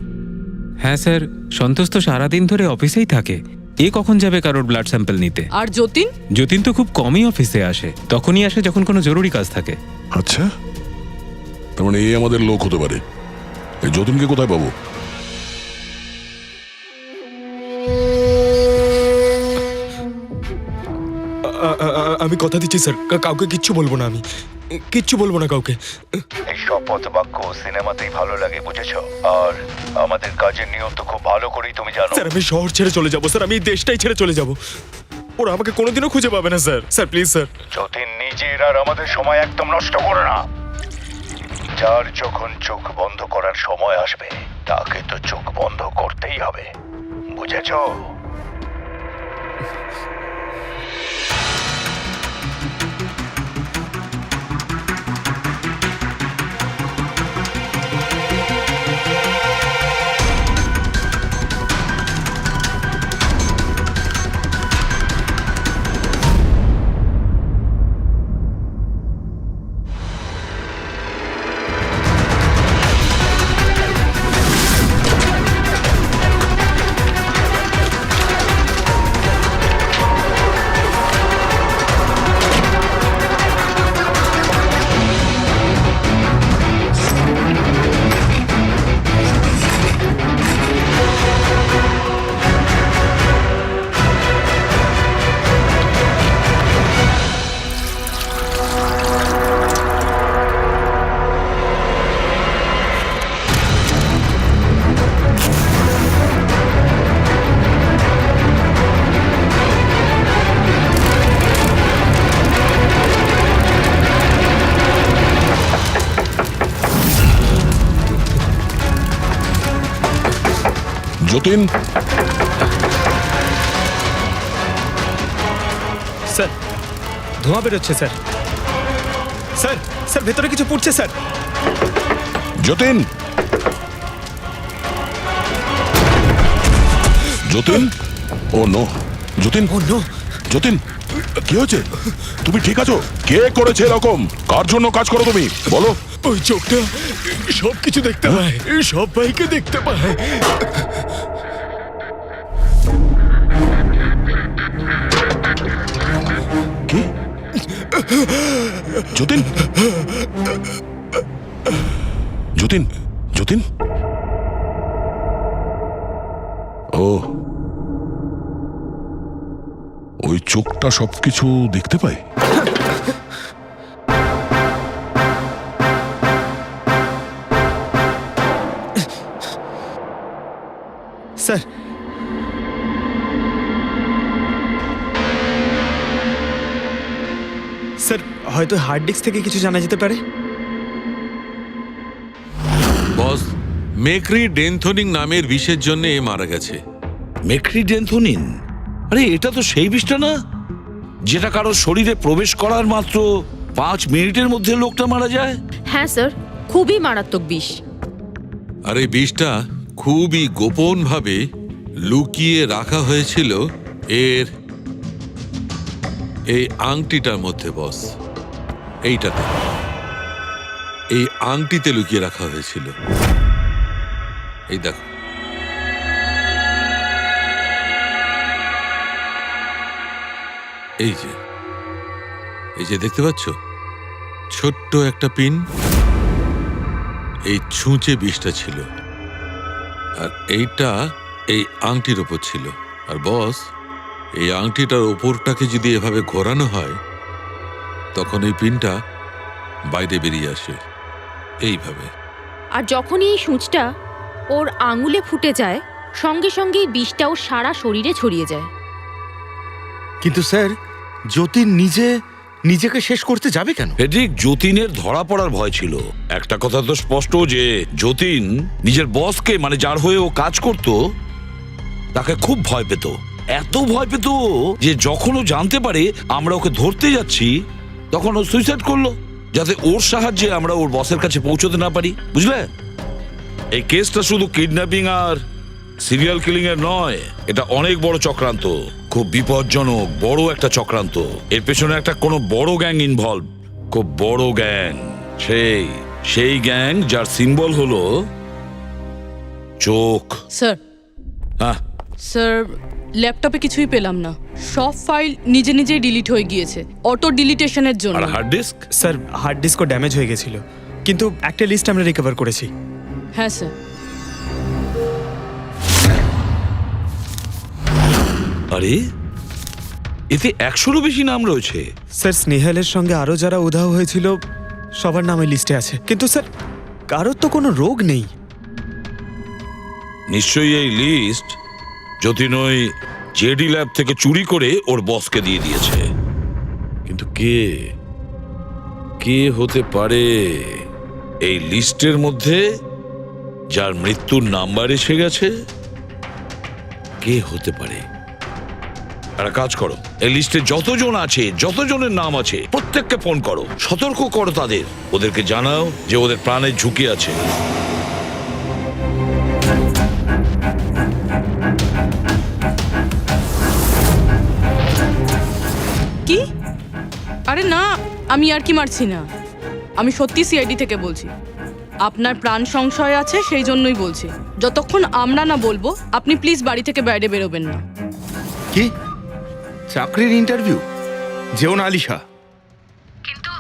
Speaker 11: হ্যাঁ স্যার, সন্তোষ তো সারাদিন ধরে অফিসেই থাকে, এ কখন যাবে কারোর ব্লাড স্যাম্পল নিতে?
Speaker 8: আর যতীন?
Speaker 11: যতীন তো খুব কমই অফিসে আসে, তখনই আসে যখন কোনো জরুরি কাজ থাকে।
Speaker 7: আচ্ছা, তার মানে এই আমাদের লোক হতে পারে। এই যতীনকে কোথায় পাবো?
Speaker 3: আমি কথা দিচ্ছি স্যার, কাউকে কিচ্ছু বলবো না, আমি কিচ্ছু বলবো না কাউকে।
Speaker 13: এই শপথ বাক্য সিনেমাতেই ভালো লাগে, বুঝেছো? আর আমাদের কাজের নিয়ম তো খুব ভালো করেই তুমি জানো।
Speaker 3: স্যার, আমি শহর ছেড়ে চলে যাবো স্যার, আমি এই দেশটাই ছেড়ে চলে যাবো। ওরা আমাকে কোনোদিনও খুঁজে পাবে না sir. Sir please sir.
Speaker 13: Jatin, নিজের আর আমাদের সময় একদম নষ্ট করো না। যার যখন চোখ বন্ধ করার সময় আসবে তাকে তো চোখ বন্ধ করতেই হবে, বুঝেছো?
Speaker 7: যতীন,
Speaker 3: স্যার ধোঁয়া বেরোচ্ছে স্যার। স্যার স্যার ভেতরে কিছু পড়ছে স্যার।
Speaker 7: যতীন, যতীন, ও নো, যতীন,
Speaker 3: ও নো,
Speaker 7: যতীন, কি হয়েছে? তুমি ঠিক আছো? কে করেছে এরকম? কার জন্য কাজ করো তুমি, বলো?
Speaker 3: ওই চোখটা সবকিছু দেখতে পায়, সব ভাইকে দেখতে পায়।
Speaker 7: কি? যতীন, যতীন, যতীন, ও ওই চোখটা সবকিছু দেখতে পায়।
Speaker 3: স্যার স্যার হয়তো হার্ড ডিস্ক থেকে কিছু জানা যেতে পারে।
Speaker 12: বস, মেক্রি ডেনথোনিং নামের বিষের জন্য এ মারা গেছে।
Speaker 5: মেক্রি ডেনথোনিন? আরে এটা তো সেই বিষটা না যেটা কারোর শরীরে প্রবেশ করার মাত্র 5 মিনিটের মধ্যে লোকটা মারা যায়?
Speaker 9: হ্যাঁ স্যার, খুবই মারাত্মক বিষ।
Speaker 12: আর এই বিষটা খুবই গোপনভাবে লুকিয়ে রাখা হয়েছিল এর এই আংটিটার মধ্যে বস, এইটাতে, এই আংটিতে লুকিয়ে রাখা হয়েছিল। এই দেখো, এই যে দেখতে পাচ্ছ ছোট্ট একটা পিন, এই ছুঁচে বিষটা ছিল, আর এইটা এই আংটির ওপর ছিল। আর বস, এই আংটিটার ওপরটাকে যদি এভাবে ঘোরানো হয় তখন এই পিনটা বাইরে বেরিয়ে আসে এইভাবে।
Speaker 9: আর যখনই এই সূঁচটা ওর আঙুলে ফুটে যায় সঙ্গে সঙ্গেই বিষটা ওর সারা শরীরে ছড়িয়ে যায়।
Speaker 13: কিন্তু স্যার, যতীন নিজেকে শেষ করতে যাবে কেন?
Speaker 5: ফেডরিক, যতীনের ধরা পড়ার ভয় ছিল। একটা কথা তো স্পষ্ট যে যতীন নিজের বসকে, মানে যার হয়ে ও কাজ করত, তাকে খুব ভয় পেত। এত ভয় পেত যে যখন ও জানতে পারে আমরা ওকে ধরতে যাচ্ছি তখন ও সুইসাইড করলো, যাতে ওর সাহায্যে আমরা ওর বসের কাছে পৌঁছতে না পারি, বুঝলে? এই কেসটা শুধু কিডন্যাপিং আর সিরিয়াল কিলিং এর নয়, এটা অনেক বড় চক্রান্ত, খুব বিপজ্জনক বড় একটা চক্রান্ত। এর পেছনে একটা কোনো বড় গ্যাং ইনভলভ, খুব বড় গ্যাং। সেই গ্যাং যার সিম্বল হলো চোখ।
Speaker 8: স্যার,
Speaker 5: হ্যাঁ
Speaker 8: স্যার, ল্যাপটপে কিছুই পেলাম না। সব ফাইল নিজে নিজেই ডিলিট হয়ে গিয়েছে অটো ডিলিটেশনের জন্য।
Speaker 5: আর হার্ড ডিস্ক?
Speaker 3: স্যার হার্ড ডিস্কও ড্যামেজ হয়ে গেছিল, কিন্তু একটা লিস্ট আমরা রিকভার করেছি।
Speaker 8: হ্যাঁ স্যার।
Speaker 5: আরে এতে 100-রও বেশি নাম রয়েছে।
Speaker 3: স্যার স্নেহালের সঙ্গে আরো যারা উধাও হয়েছিল সবার নাম এই লিস্টে আছে, কিন্তু স্যার কারোর তো কোনো রোগ নেই।
Speaker 5: নিশ্চয়ই এই লিস্ট যতীন ওই জেডি ল্যাব থেকে চুরি করে ওর বসকে দিয়ে দিয়েছে। কিন্তু কে হতে পারে এই লিস্টের মধ্যে যার মৃত্যুর নাম্বার এসে গেছে? কে হতে পারে? একটা কাজ করো, এই লিস্টে যতজন আছে, যতজনের নাম আছে, প্রত্যেককে ফোন করো, সতর্ক করো তাদের, ওদেরকে জানাও যে ওদের প্রাণের ঝুঁকি আছে।
Speaker 8: কি? আরে না, আমি আর কি মারছি না। আমি সত্যি সিআইডি থেকে বলছি। আপনার প্রাণ সংশয় আছে, সেই জন্যই বলছি। যতক্ষণ আমরা না বলবো, আপনি প্লিজ বাড়ি থেকে বাইরে বেরোবেন না।
Speaker 4: কি চাকরির ইন্টারভিউ? যেও না আলিশা।
Speaker 2: কিন্তু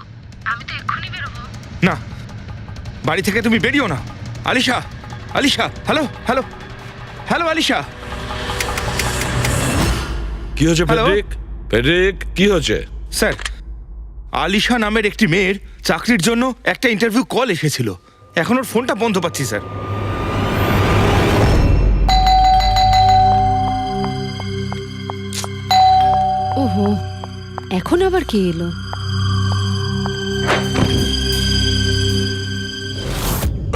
Speaker 2: আমি তো এক্ষুনি বেরোবো।
Speaker 4: না, বাড়ি থেকে তুমি বেরিও না। Alisha, Alisha, hello hello hello Alisha.
Speaker 5: কি হয়েছে
Speaker 4: হ্যালো?
Speaker 5: ফেডরিক? ফেডরিক, কি হয়েছে?
Speaker 4: স্যার, আলিশা নামের একটি মেয়ের চাকরির জন্য একটা ইন্টারভিউ কল এসেছিল। এখন ওর ফোনটা বন্ধ পাচ্ছি স্যার।
Speaker 1: ওহো, এখন আবার কে এলো?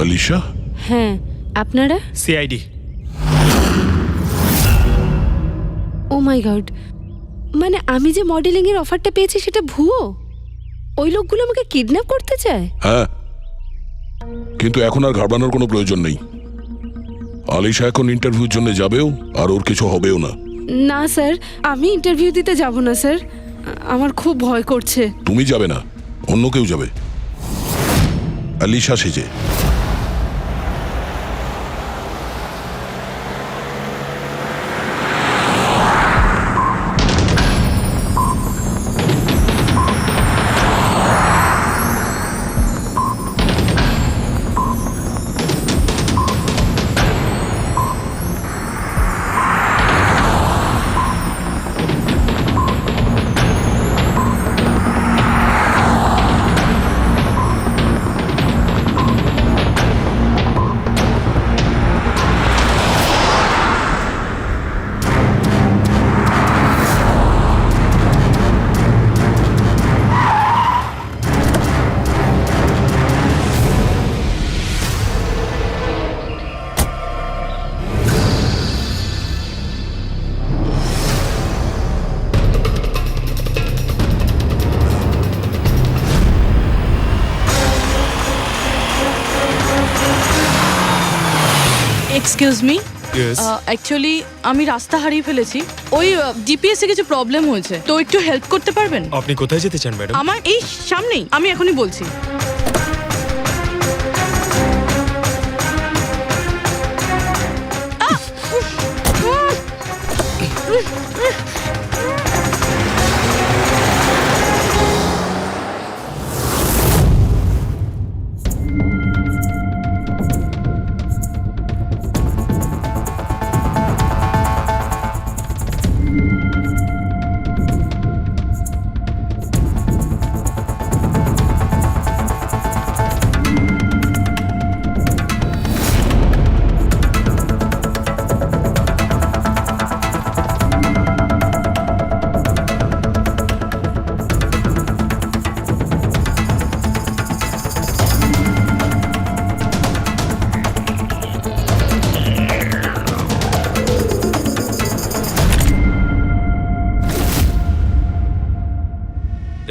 Speaker 7: আলিশা,
Speaker 1: হ্যাঁ, আপনারা?
Speaker 3: সিআইডি।
Speaker 1: ও মাই গড, মানে আমি যে মডেলিং এর অফারটা পেয়েছি সেটা ভুয়ো? ওই লোকগুলো আমাকে কিডন্যাপ করতে চায়?
Speaker 7: হ্যাঁ, কিন্তু এখন আর ঘাবড়ানোর কোনো প্রয়োজন নেই। আলিশা এখন ইন্টারভিউর জন্য যাবেও, আর ওর কিছু হবেও না।
Speaker 1: না স্যার, আমি ইন্টারভিউ দিতে যাব না স্যার। আমার খুব ভয় করছে।
Speaker 7: তুমি যাবে না, অন্য কেউ যাবে, আলিশা সেজে।
Speaker 8: Excuse me,
Speaker 3: yes.
Speaker 8: অ্যাকচুয়ালি আমি রাস্তা হারিয়ে ফেলেছি। ওই জিপিএস এ কিছু প্রবলেম হয়েছে, তো একটু হেল্প করতে পারবেন?
Speaker 3: আপনি কোথায় যেতে চান ম্যাডাম?
Speaker 8: আমার এই সামনেই, আমি এখনই বলছি।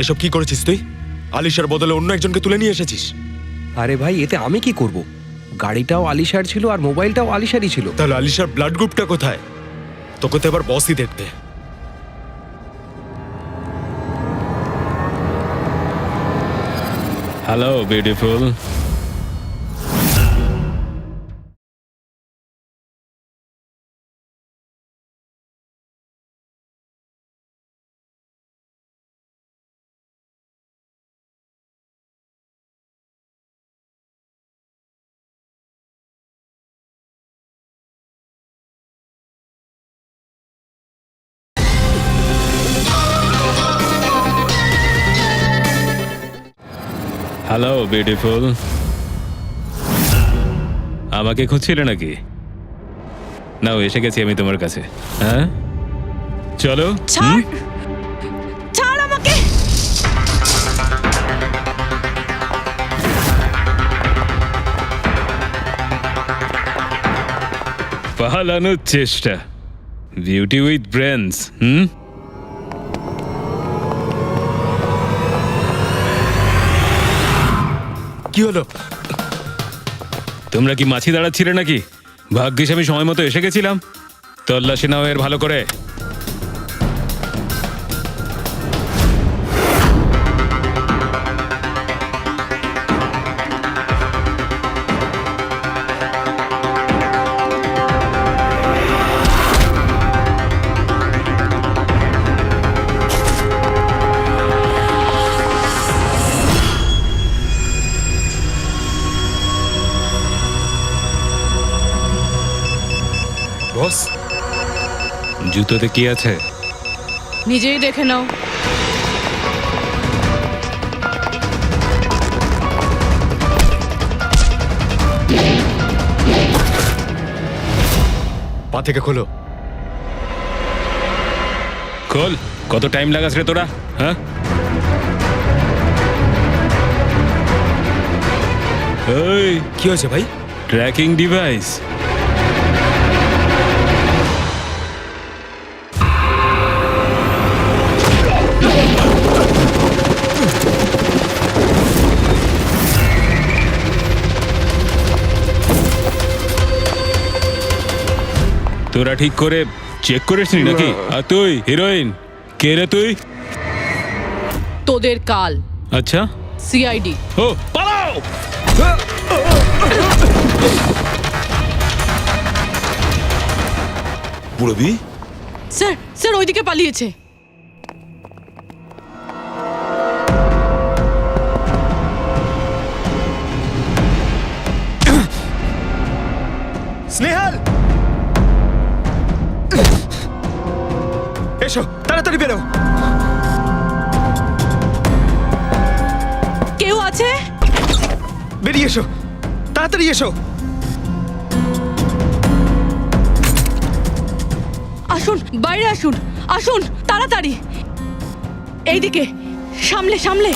Speaker 3: এসব কি করেছিস তুই? আলিশার বদলে অন্য একজনকে তুলে নিয়ে এসেছিস।
Speaker 6: আরে ভাই, এতে আমি কি করব? গাড়িটাও আলিশার ছিল আর মোবাইলটাও আলিশারই ছিল।
Speaker 3: তাহলে আলিশার ব্লাড গ্রুপটা কোথায়? তোকে তো এবার বসই দেখবে।
Speaker 11: Hello beautiful. Hello beautiful. আমাকে খুঁজছিলে নাকি? নাও, এসে গেছি আমি তোমার কাছে। হ্যাঁ, চলো।
Speaker 8: ছাড়, ছাড় আমাকে।
Speaker 11: পালানোর চেষ্টা, বিউটি উইথ ব্রেনস।
Speaker 3: কি হলো?
Speaker 11: তোমরা কি মাছি দাঁড়াচ্ছিলে নাকি? ভাগ্যিস আমি সময় মতো এসে গেছিলাম। তল্লাশি নাও এর ভালো করে।
Speaker 3: বস,
Speaker 11: জুতোতে কি আছে?
Speaker 8: নিজেই দেখে নাও।
Speaker 3: পা থেকে খোলো।
Speaker 11: খোল। কত টাইম লাগাস রে তোরা? হ্যাঁ, এই
Speaker 3: কি হয়েছে ভাই?
Speaker 11: Tracking device. তোরা ঠিক করে চেক করিসনি নাকি? আর তুই হিরোইন, কে রে তুই?
Speaker 8: তোদের কাল
Speaker 11: আচ্ছা,
Speaker 8: সিআইডি।
Speaker 11: ও পালাও!
Speaker 5: পুরবি,
Speaker 8: স্যার স্যার ওইদিকে পালিয়েছে।
Speaker 3: স্নেহাল, এসো তাড়াতাড়ি বেরো।
Speaker 8: কেউ আছে?
Speaker 3: বেরিয়ে এসো, তাড়াতাড়ি এসো।
Speaker 8: আসুন, বাইরে আসুন, আসুন তাড়াতাড়ি। এইদিকে, সামলে সামলে।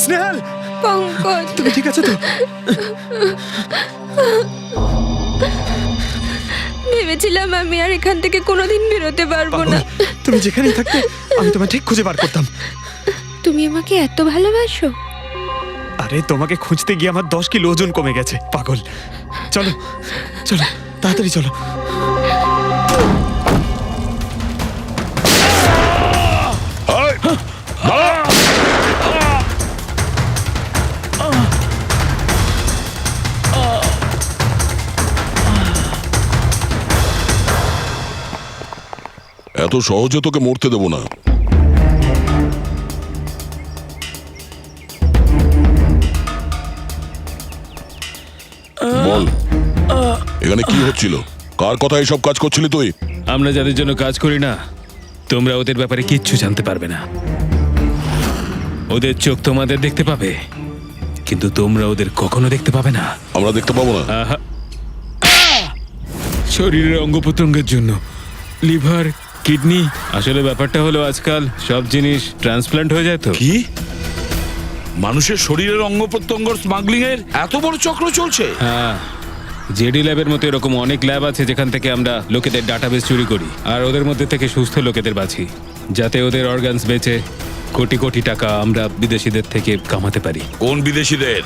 Speaker 3: স্নেহাল,
Speaker 1: পঙ্কজ,
Speaker 3: তুমি ঠিক আছে তো?
Speaker 1: ভেবেছিলাম আমি আর এখান থেকে কোনোদিন বেরোতে পারবো না।
Speaker 3: তুমি যেখানেই থাকতে আমি তোমায় ঠিক খুঁজে বার করতাম।
Speaker 1: তুমি আমাকে এত ভালোবাসো?
Speaker 3: আরে তোমাকে খুঁজতে গিয়ে আমার 10 কিলো ওজন কমে গেছে, পাগল। চলো চলো, তাড়াতাড়ি চলো।
Speaker 7: এত সহজে তোকে মরতে দেবো না। বল, এখানে কি হচ্ছিল? কার কথা এসব কাজ করছিলি তুই?
Speaker 11: আমরা যাদের জন্য কাজ করি না, তোমরা ওদের ব্যাপারে কিচ্ছু জানতে পারবে না। ওদের চোখ তোমাদের দেখতে পাবে, কিন্তু তোমরা ওদের কখনো দেখতে পাবে না।
Speaker 7: আমরা দেখতে পাবো না?
Speaker 11: আহা! শরীরের অঙ্গ প্রত্যঙ্গের জন্য লিভার, কিডনি। আসলে ব্যাপারটা হলো আজকাল সব জিনিস ট্রান্সপ্লান্ট হয়ে যায় তো।
Speaker 5: কি মানুষের শরীরের অঙ্গ প্রত্যঙ্গ স্মাগলিং এর এত বড় চক্র চলছে?
Speaker 11: হ্যাঁ, জেডি ল্যাবের মতো এরকম অনেক ল্যাব আছে যেখান থেকে আমরা লোকেদের ডাটাবেস চুরি করি আর ওদের মধ্যে থেকে সুস্থ লোকেদের বাছি, যাতে ওদের অর্গানস বেচে কোটি কোটি টাকা আমরা বিদেশিদের থেকে কামাতে পারি।
Speaker 5: কোন বিদেশিদের?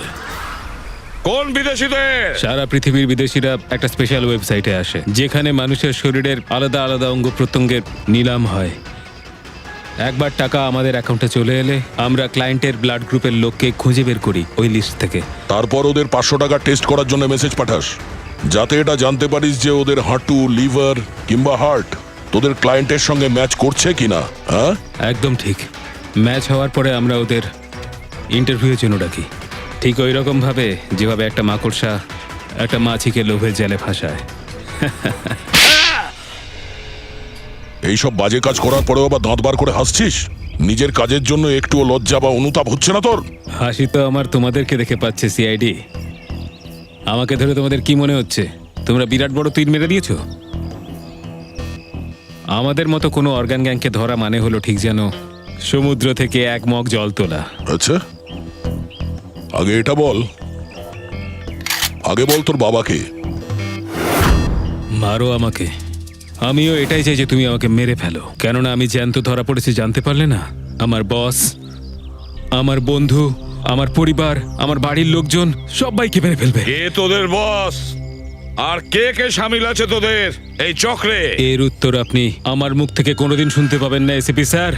Speaker 5: কোন বিদেশিদের?
Speaker 11: সারা পৃথিবীর বিদেশিরা একটা স্পেশাল ওয়েবসাইটে আসে যেখানে মানুষের শরীরের আলাদা আলাদা অঙ্গ প্রত্যঙ্গের নিলাম হয়। একবার টাকা আমাদের অ্যাকাউন্টে চলে এলে আমরা ক্লায়েন্টের ব্লাড গ্রুপের লোককে খুঁজে বের করি ওই লিস্ট থেকে।
Speaker 7: তারপর ওদের 500 টাকা টেস্ট করার জন্য মেসেজ পাঠাস, যাতে এটা জানতে পারিস যে ওদের হাঁটু, লিভার কিংবা হার্ট তোদের ক্লায়েন্টের সঙ্গে ম্যাচ করছে কিনা। হ্যাঁ,
Speaker 11: একদম ঠিক। ম্যাচ হওয়ার পরে আমরা ওদের ইন্টারভিউয়ের জন্য ডাকি, ঠিক ওই রকম ভাবে যেভাবে একটা মাকড়সা একটা মাছিকে লোভের জালে ফাঁসায়।
Speaker 7: এইসব বাজে কাজ করার পরেও আবার দাঁত বার করে হাসছিস? নিজের কাজের জন্য একটুও লজ্জা বা অনুতাপ হচ্ছে না তোর?
Speaker 11: হাসি তো আমার তোমাদেরকে দেখে পাচ্ছে সিআইডি। আমাকে ধরে তোমাদের কি মনে হচ্ছে তোমরা বিরাট বড় তীর মেরে দিয়েছো? আমাদের মতো কোনো অর্গান গ্যাংকে ধরা মানে হলো ঠিক যেন সমুদ্র থেকে এক মগ জল তোলা।
Speaker 7: আচ্ছা, আগে এটা বল, আগে বল তোর বাবাকে।
Speaker 11: মারো আমাকে, আমিও এটাই চাই যে তুমি আমাকে মেরে ফেলো, কেননা আমি জ্যান্ত ধরা পড়েছি জানতে পারলে না? আমার বস, আমার বন্ধু, আমার পরিবার, আমার বাড়ির লোকজন সবাইকে মেরে ফেলবে।
Speaker 5: কে তোদের বস আর কে কে সামিল আছে তোদের এই চক্রে?
Speaker 11: এর উত্তর আপনি আমার মুখ থেকে কোনোদিন শুনতে পাবেন না এসিপি স্যার।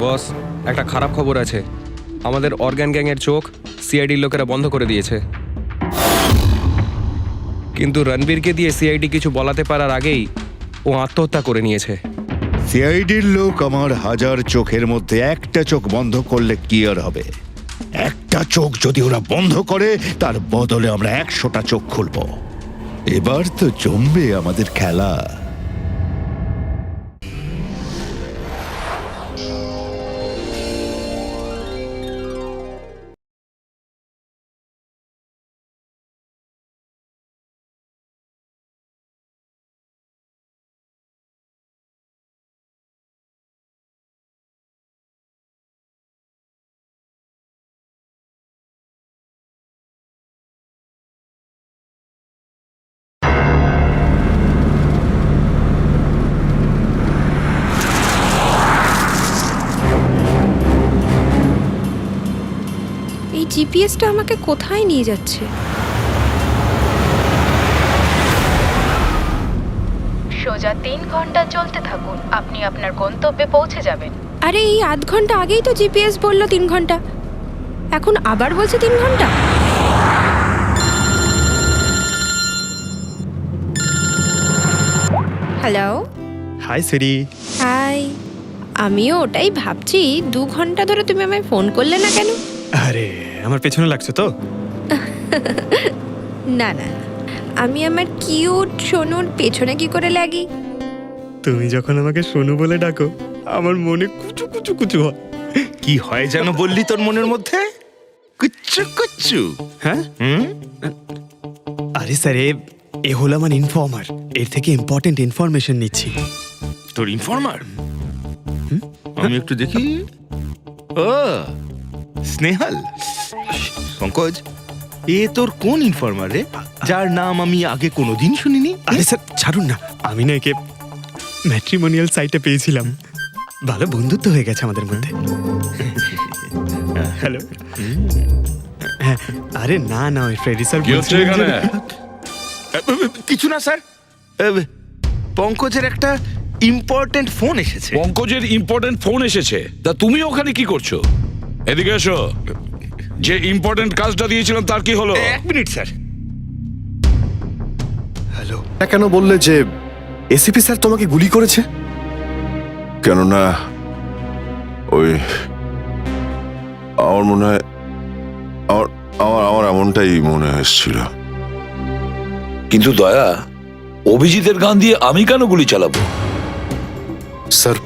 Speaker 6: বস, একটা খারাপ খবর আছে। আমাদের অর্গান গ্যাংয়ের চোখ সিআইডির লোকেরা বন্ধ করে দিয়েছে। কিন্তু রণবীরকে দিয়ে সিআইডি কিছু বলাতে পারার আগেই ও আত্মহত্যা করে নিয়েছে।
Speaker 13: সিআইডির লোক আমার হাজার চোখের মধ্যে একটা চোখ বন্ধ করলে কি আর হবে? একটা চোখ যদি ওরা বন্ধ করে তার বদলে আমরা 100টা চোখ খুলব। এবার তো জমবে আমাদের খেলা।
Speaker 1: এই জিপিএসটা আমাকে কোথায় নিয়ে যাচ্ছে?
Speaker 2: সোজা 3 ঘন্টা চলতে থাকুন, আপনি আপনার গন্তব্যে পৌঁছে যাবেন।
Speaker 1: আরে এই আধ ঘন্টা আগেই তো জিপিএস বললো 3 ঘন্টা, এখন আবার বলছে 3 ঘন্টা। হ্যালো।
Speaker 3: হাই সিরি।
Speaker 1: হাই, আমিও ওটাই ভাবছি 2 ঘন্টা ধরে তুমি আমায় ফোন করলে না কেন?
Speaker 3: আরে আমার পেছনে লাগছো তো?
Speaker 1: না না, আমি আমার কিউট সোনুর পেছনে কি করে লাগি?
Speaker 3: তুমি যখন আমাকে সোনু বলে ডাকো আমার মনে কুচু কুচু কুচু হয়।
Speaker 4: কি হয় যেন বললি তোর মনের মধ্যে? কুচ্চু কুচ্চু।
Speaker 3: হ্যাঁ? আরে স্যার, এ হলো আমার ইনফর্মার, এর থেকে ইম্পর্টেন্ট ইনফরমেশন নিচ্ছি।
Speaker 4: তোর ইনফর্মার? আমি একটু দেখি। ও স্নেহাল, পঙ্কজ, এ তোর কোন ইনফর্মার রে, যার নাম আমি আগে কোনোদিন শুনিনি?
Speaker 3: আরে স্যার ছাড়ুন না, আমি না একে ম্যাট্রিমোনিয়াল সাইটে পেয়েছিলাম, ভালো বন্ধুত্ব হয়ে গেছে আমাদের মধ্যে। হ্যালো। হ্যাঁ, আরে না না, ওই ফ্রেডি স্যার
Speaker 5: কি হচ্ছে এখানে?
Speaker 4: কিছু না স্যার, পঙ্কজের একটা ইম্পর্টেন্ট ফোন এসেছে।
Speaker 5: পঙ্কজের ইম্পর্টেন্ট ফোন এসেছে? তা তুমি ওখানে কি করছো? এদিকে এসো। যে ইম্পর্টেন্ট কাজটা দিয়েছিলাম তার কি হলো?
Speaker 4: 1 মিনিট স্যার।
Speaker 3: হ্যালো।
Speaker 14: কেন বললে যে এসিপি স্যার তোমাকে গুলি করেছে?
Speaker 7: কেননা ওই আমার মনে হয় আমার এমনটাই মনে হয়েছিল।
Speaker 5: কিন্তু দয়া, অভিজিতের গান দিয়ে আমি কেন গুলি চালাবো?
Speaker 14: স্যার,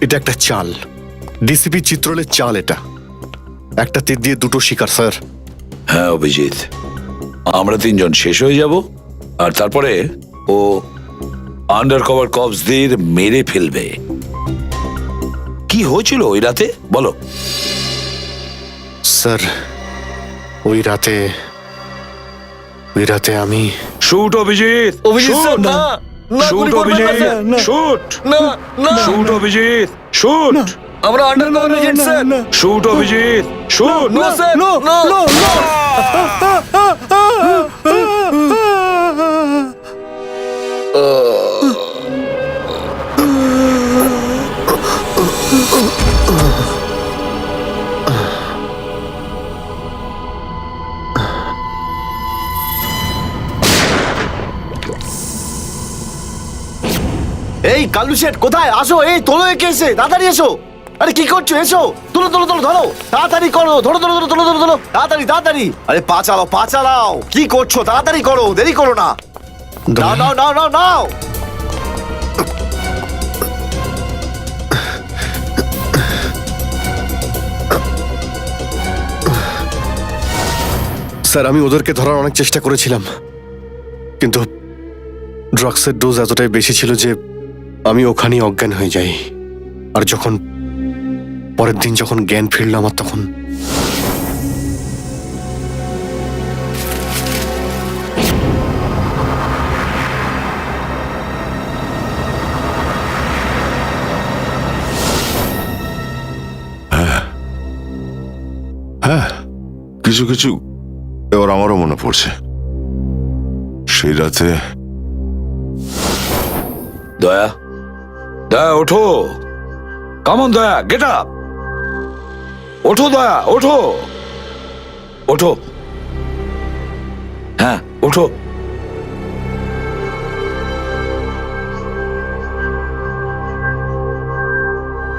Speaker 14: এটা একটা চাল, ডিসিপি চিত্রলের চাল। এটা একটা তীর দিয়ে দুটো শিকার স্যার।
Speaker 5: হ্যাঁ অভিজিৎ, আমরা 3 জন শেষ হয়ে যাব আর তারপরে ও আন্ডার কভার কপসদের মেরে ফেলবে। কি হয়েছিল ওই রাতে বলো?
Speaker 14: স্যার, ওই রাতে আমি
Speaker 5: শুট অভিজিৎ,
Speaker 14: অভিজিৎ স্যার, না
Speaker 5: shoot Abhijit, shoot, shoot Abhijit, shoot.
Speaker 14: আমরা under cover agent sir.
Speaker 5: Shoot Abhijit, shoot.
Speaker 14: No sir, no no no. এই কালু শেঠ কোথায়? আসো, এই তোলো একে এসে তাড়াতাড়ি এসো। আরে কি করছো? এসো, তুলো তুলো তুলো, ধরো, তাড়াতাড়ি করো, ধরো ধরো ধরো ধরো ধরো ধরো, তাড়াতাড়ি তাড়াতাড়ি। আরে পা চালাও, পা চালাও, কি করছো? তাড়াতাড়ি করো, দেরি করো না। নাও নাও নাও নাও নাও। স্যার, আমি ওদেরকে ধরার অনেক চেষ্টা করেছিলাম, কিন্তু ড্রাগসের ডোজ এতটাই বেশি ছিল যে আমি ওখানেই অজ্ঞান হয়ে যাই। আর যখন পরের দিন যখন জ্ঞান ফিরল আমার, তখন
Speaker 7: হ্যাঁ, কিছু কিছু এবার আমারও মনে পড়ছে। সেই রাতে
Speaker 5: দয়া, দয়া ওঠো, কামন দয়া, গেট আপ, ওঠো দয়া, ওঠো, ওঠো, হ্যাঁ ওঠো।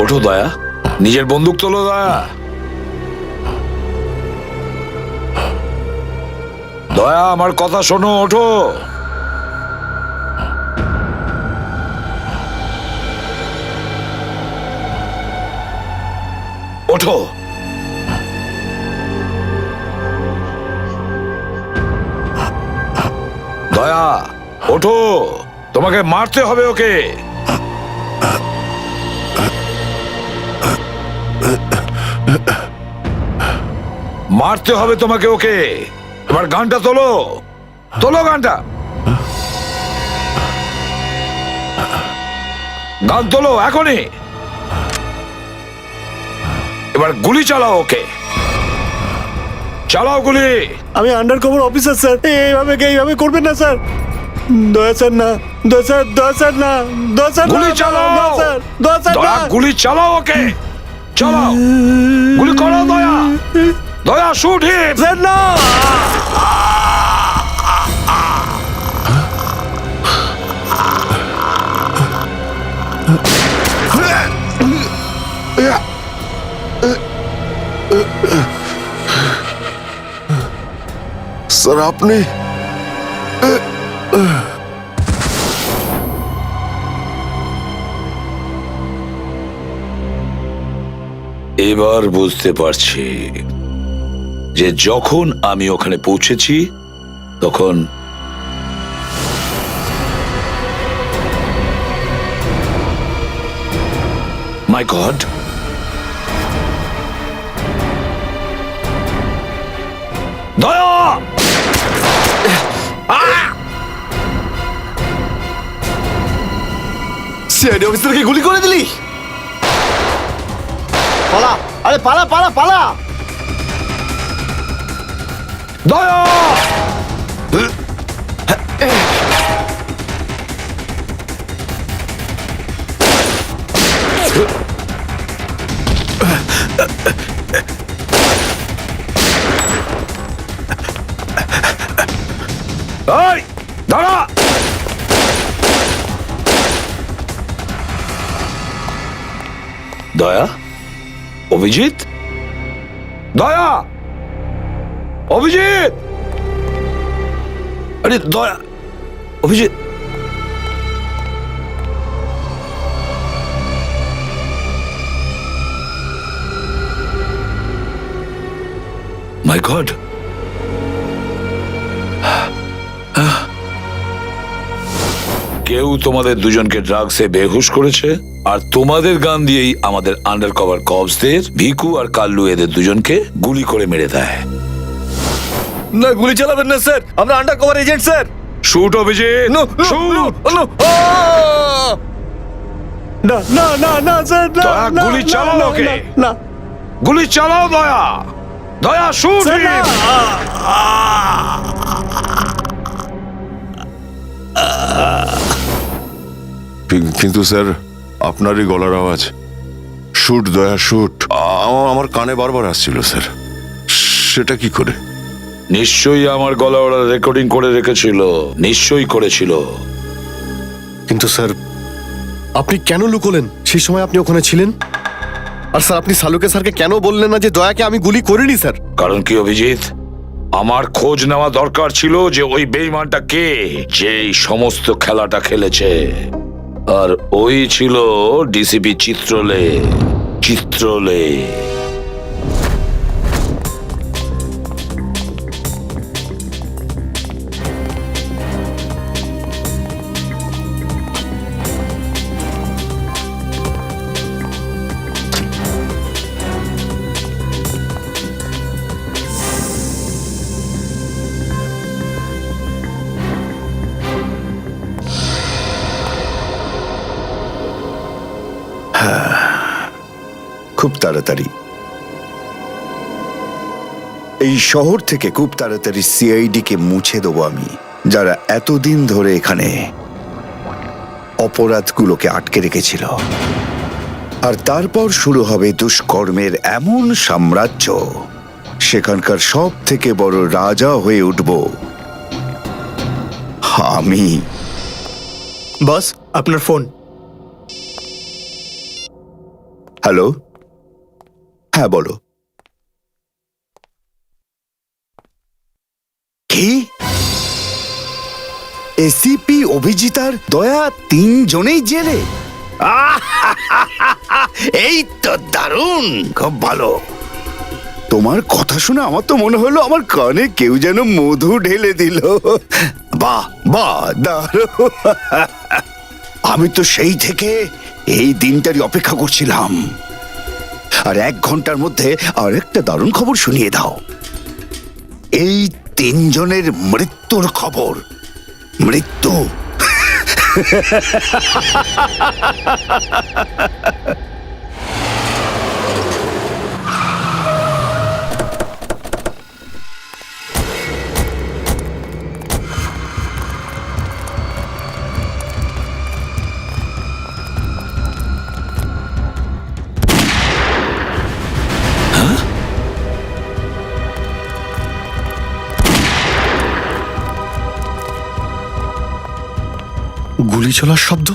Speaker 5: ওঠো দয়া, নিজের বন্দুক তোলো দয়া। দয়া, আমার কথা শোনো, ওঠো। ওঠো। দয়া ওঠো, তোমাকে মারতে হবে ওকে। মারতে হবে তোমাকে ওকে। এবার গানটা তোলো, তোলো গানটা, গান তোলো এখনই। এবার গুলি চালাও ওকে, চালাও গুলি।
Speaker 14: আমি আন্ডার কভার অফিসার স্যার, এইভাবে করবেন না স্যার। দয়া স্যার না, দয়া স্যার, দয়া স্যার না, দয়া স্যার,
Speaker 5: গুলি চালাও,
Speaker 14: দয়া স্যার, দয়া স্যার
Speaker 5: দয়া
Speaker 14: না।
Speaker 5: গুলি চালাও ওকে, চালাও গুলি করো দয়া, দয়া শুট হিম।
Speaker 14: স্যার না।
Speaker 7: স্যার আপনি
Speaker 5: এবার বুঝতে পারছি যে যখন আমি ওখানে পৌঁছেছি তখন মাই গড, দয়া,
Speaker 14: সিআইডি অফিসারকে গুলি করে দিলি? পালা, আরে পালা পালা পালা।
Speaker 5: দয়া, এই দাঁড়া। দয়া, অভিজিৎ, দয়া, অভিজিৎ, আরে দয়া, অভিজিৎ, মাই গড, কেউ তোমাদের দুজনকে ড্রাগসে বেহুশ করেছে, আর তোমাদের গান দিয়েই আমাদের আন্ডার কভার কপসদের ভিকু আর কাল্লু এদের দুজনকে গুলি করে মেরে দেয়।
Speaker 14: না, গুলি চালাবেন না স্যার, আমরা under cover agent sir.
Speaker 5: Shoot Abhijit, shoot.
Speaker 14: না না না না স্যার, না,
Speaker 5: দয়া,
Speaker 14: না,
Speaker 5: গুলি
Speaker 14: না,
Speaker 5: চালাও
Speaker 14: না,
Speaker 5: ওকে।
Speaker 14: না, না
Speaker 5: গুলি চালাও দয়া, দয়া শুট
Speaker 14: স্যার, না।
Speaker 7: কিন্তু স্যার আপনার এই গলার আওয়াজ, শুট দয়া শুট, আমার কানে বারবার আসছিল স্যার। সেটা কি করে?
Speaker 5: নিশ্চয়ই আমার গলা ওরা রেকর্ডিং করে রেখেছিল, নিশ্চয়ই করেছিল।
Speaker 14: কিন্তু স্যার, আপনি কেন লুকোলেন? সেই সময় আপনি ওখানে ছিলেন। আর স্যার আপনি সালুকে স্যারকে কেন বললেন না যে দয়াকে আমি গুলি করিনি স্যার?
Speaker 5: কারণ কি অভিজিৎ, আমার খোঁজ নেওয়া দরকার ছিল যে ওই বেঈমানটা কে, যে এই সমস্ত খেলাটা খেলেছে। আর ওই ছিল ডিসিপি চিত্রলে। চিত্রলে
Speaker 13: খুব তাড়াতাড়ি এই শহর থেকে খুব তাড়াতাড়ি সিআইডি কে মুছে দেবো আমি, যারা এতদিন ধরে এখানে অপরাধগুলোকে আটকে রেখেছিল। আর তারপর শুরু হবে দুষ্কর্মের এমন সাম্রাজ্য, সেখানকার সব থেকে বড় রাজা হয়ে উঠব আমি।
Speaker 14: বস আপনার ফোন।
Speaker 13: হ্যালো, হ্যাঁ বলো। কি এসিপি অভিজিৎ আর দয়া তিনজনেই জেলে? এই তো দারুণ, খুব ভালো। তোমার কথা শুনে আমার তো মনে হলো আমার কানে কেউ যেন মধু ঢেলে দিল। বাহ বাহ, দারুণ। আমি তো সেই থেকে এই দিনটারই অপেক্ষা করছিলাম। আর 1 ঘন্টার মধ্যে আরেকটা দারুণ খবর শুনিয়ে দাও। এই তিনজনের মৃত্যুর খবর। মৃত্যু।
Speaker 14: গুলি চলার শব্দ।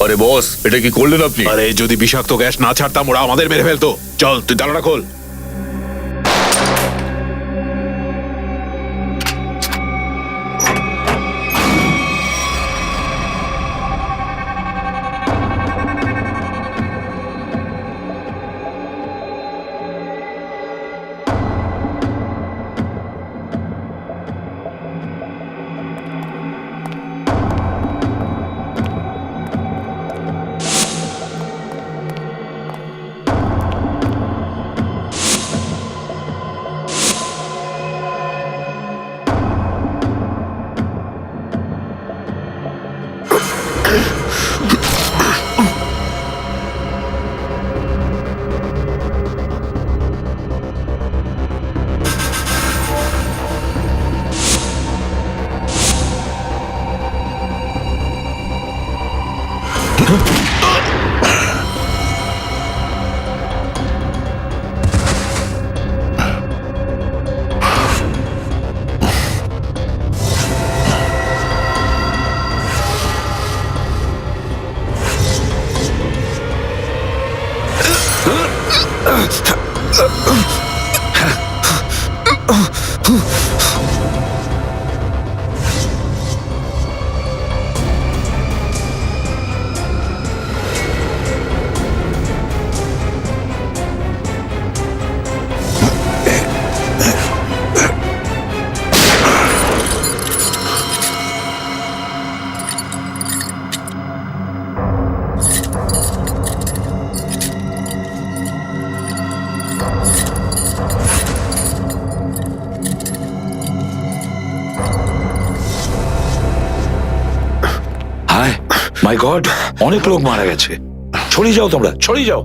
Speaker 5: আরে বস, এটা কি করলেন আপনি?
Speaker 7: আরে যদি বিষাক্ত গ্যাস না ছাড়তাম ওরা আমাদের মেরে ফেলতো। চল তুই তালাটা খোল।
Speaker 5: মাই গড, অনেক লোক মারা গেছে। ছড়িয়ে যাও তোমরা, ছড়িয়ে যাও।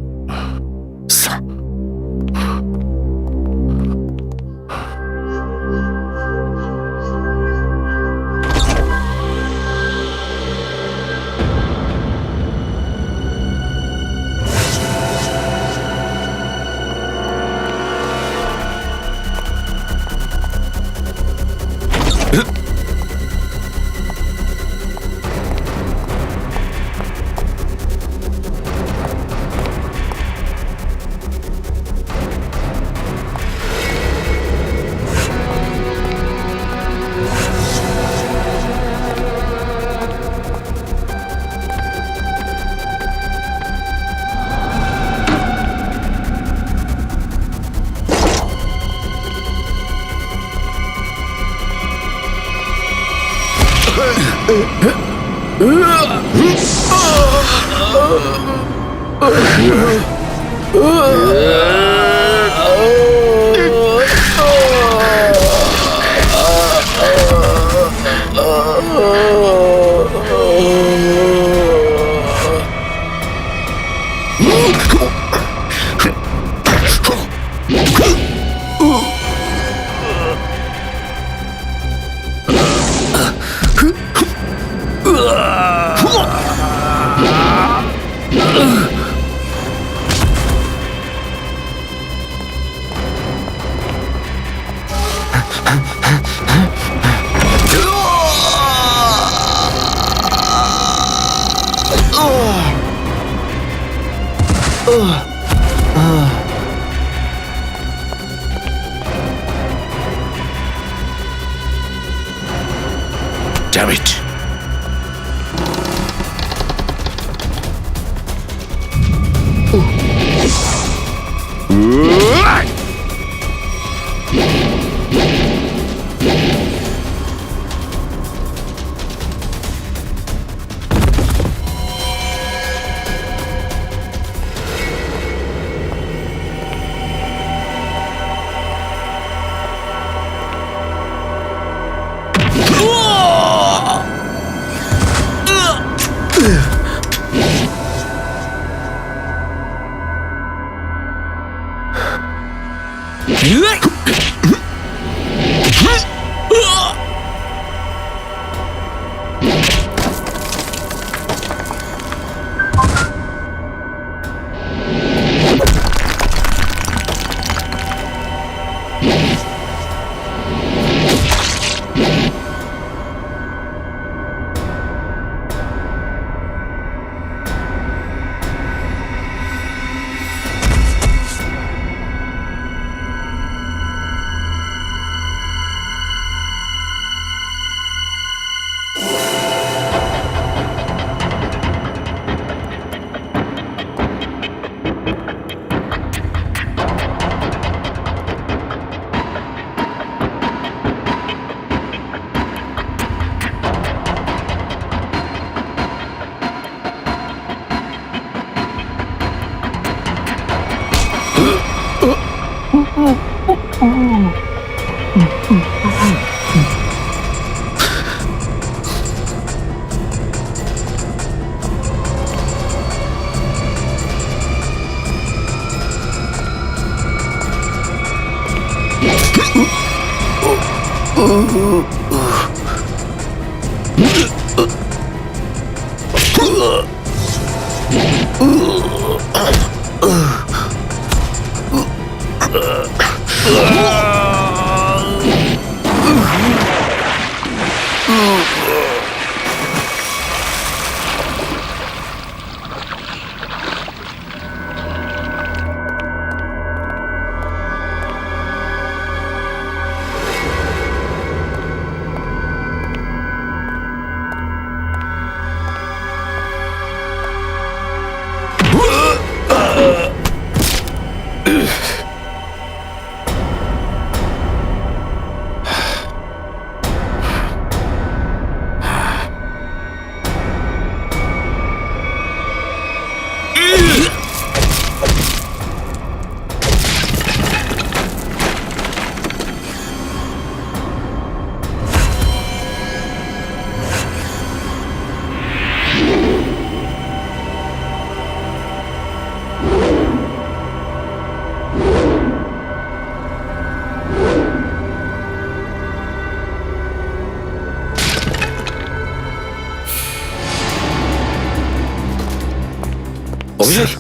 Speaker 5: অভিজিৎ,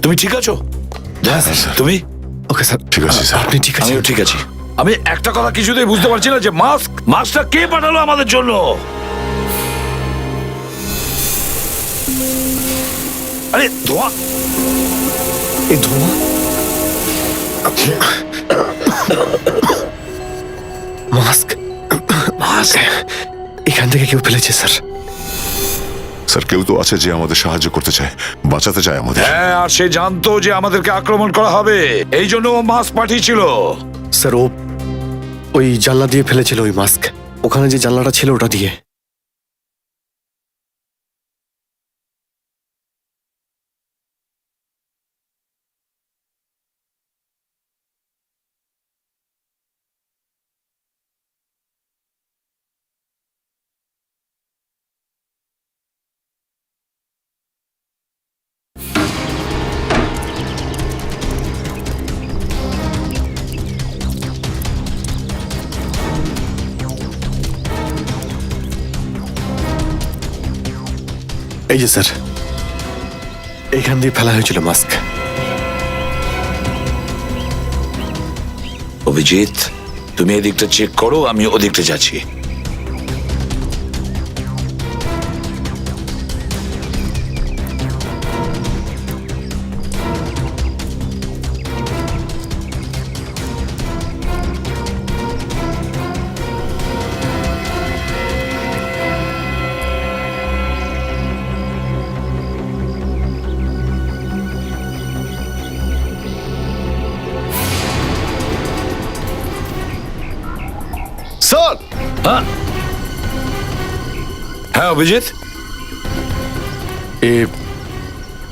Speaker 5: তুমি ঠিক আছো?
Speaker 14: হ্যাঁ স্যার।
Speaker 5: তুমি?
Speaker 14: ওকে স্যার,
Speaker 7: ঠিক আছে স্যার।
Speaker 14: আপনি ঠিক আছেন?
Speaker 5: আমিও ঠিক আছি। আমি একটা কথা কিছুতেই বুঝতে পারছি না যে মাস্কটা কে পাঠালো আমাদের জন্য? আরে ধোঁয়া,
Speaker 14: এই ধোঁয়া মাস্ক মাস্ক এখান থেকে কেউ ফেলেছে স্যার।
Speaker 7: স্যার কেউ তো আছে যে আমাদের সাহায্য করতে চায়, বাঁচাতে চায় আমাদের।
Speaker 5: হ্যাঁ, আর সে জানতো যে আমাদেরকে আক্রমণ করা হবে, এই জন্য ও মাস্ক পাঠিয়েছিল।
Speaker 14: স্যার ও ওই জানলা দিয়ে ফেলেছিল ওই মাস্ক, ওখানে যে জানলাটা ছিল ওটা দিয়ে। এই যে স্যার, এইখান দিয়ে ফেলা হয়েছিল মাস্ক।
Speaker 5: অভিজিৎ, তুমি এদিকটা চেক করো, আমি ওদিকটা যাচ্ছি।
Speaker 14: স্যার
Speaker 5: হ্যাঁ অভিজিৎ,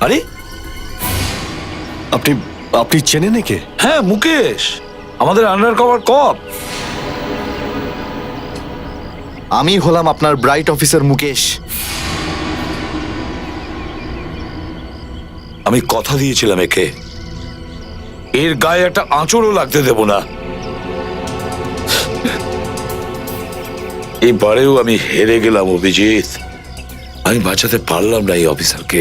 Speaker 5: আরে
Speaker 14: আপনি আপনি চেনেন একে?
Speaker 5: হ্যাঁ, মুকেশ, আমাদের আন্ডার কভার কপ।
Speaker 15: আমি হলাম আপনার ব্রাইট অফিসার মুকেশ।
Speaker 5: আমি কথা দিয়েছিলাম একে এর গায়ে একটা আঁচড়ও লাগতে দেব না। এবারেও আমি হেরে গেলাম অভিজিৎ। আমি বাঁচাতে পারলাম না এই অফিসারকে।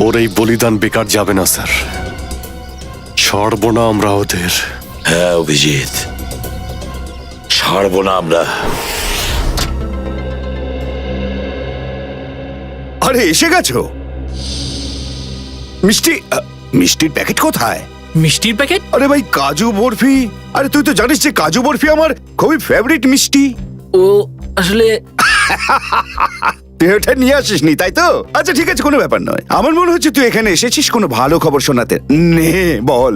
Speaker 14: ওর এই বলিদান বেকার যাবে না স্যার, ছাড়বো না আমরা ওদের।
Speaker 5: হ্যাঁ অভিজিৎ, ছাড়বো না আমরা।
Speaker 13: আরে এসে গেছো? মিষ্টির প্যাকেট কোথায়?
Speaker 16: মিষ্টির প্যাকেট?
Speaker 13: আরে ভাই কাজু বরফি। আরে তুই তো জানিস যে কাজু বরফি আমার খুবই ফেভারিট মিষ্টি।
Speaker 16: ও আসলে
Speaker 13: তুই ওটা নিয়ে আসিসনি তাই তো? আচ্ছা ঠিক আছে, কোনো ব্যাপার নয়। আমার মনে হচ্ছে তুই এখানে এসেছিস কোনো ভালো খবর শোনাতে। নে বল।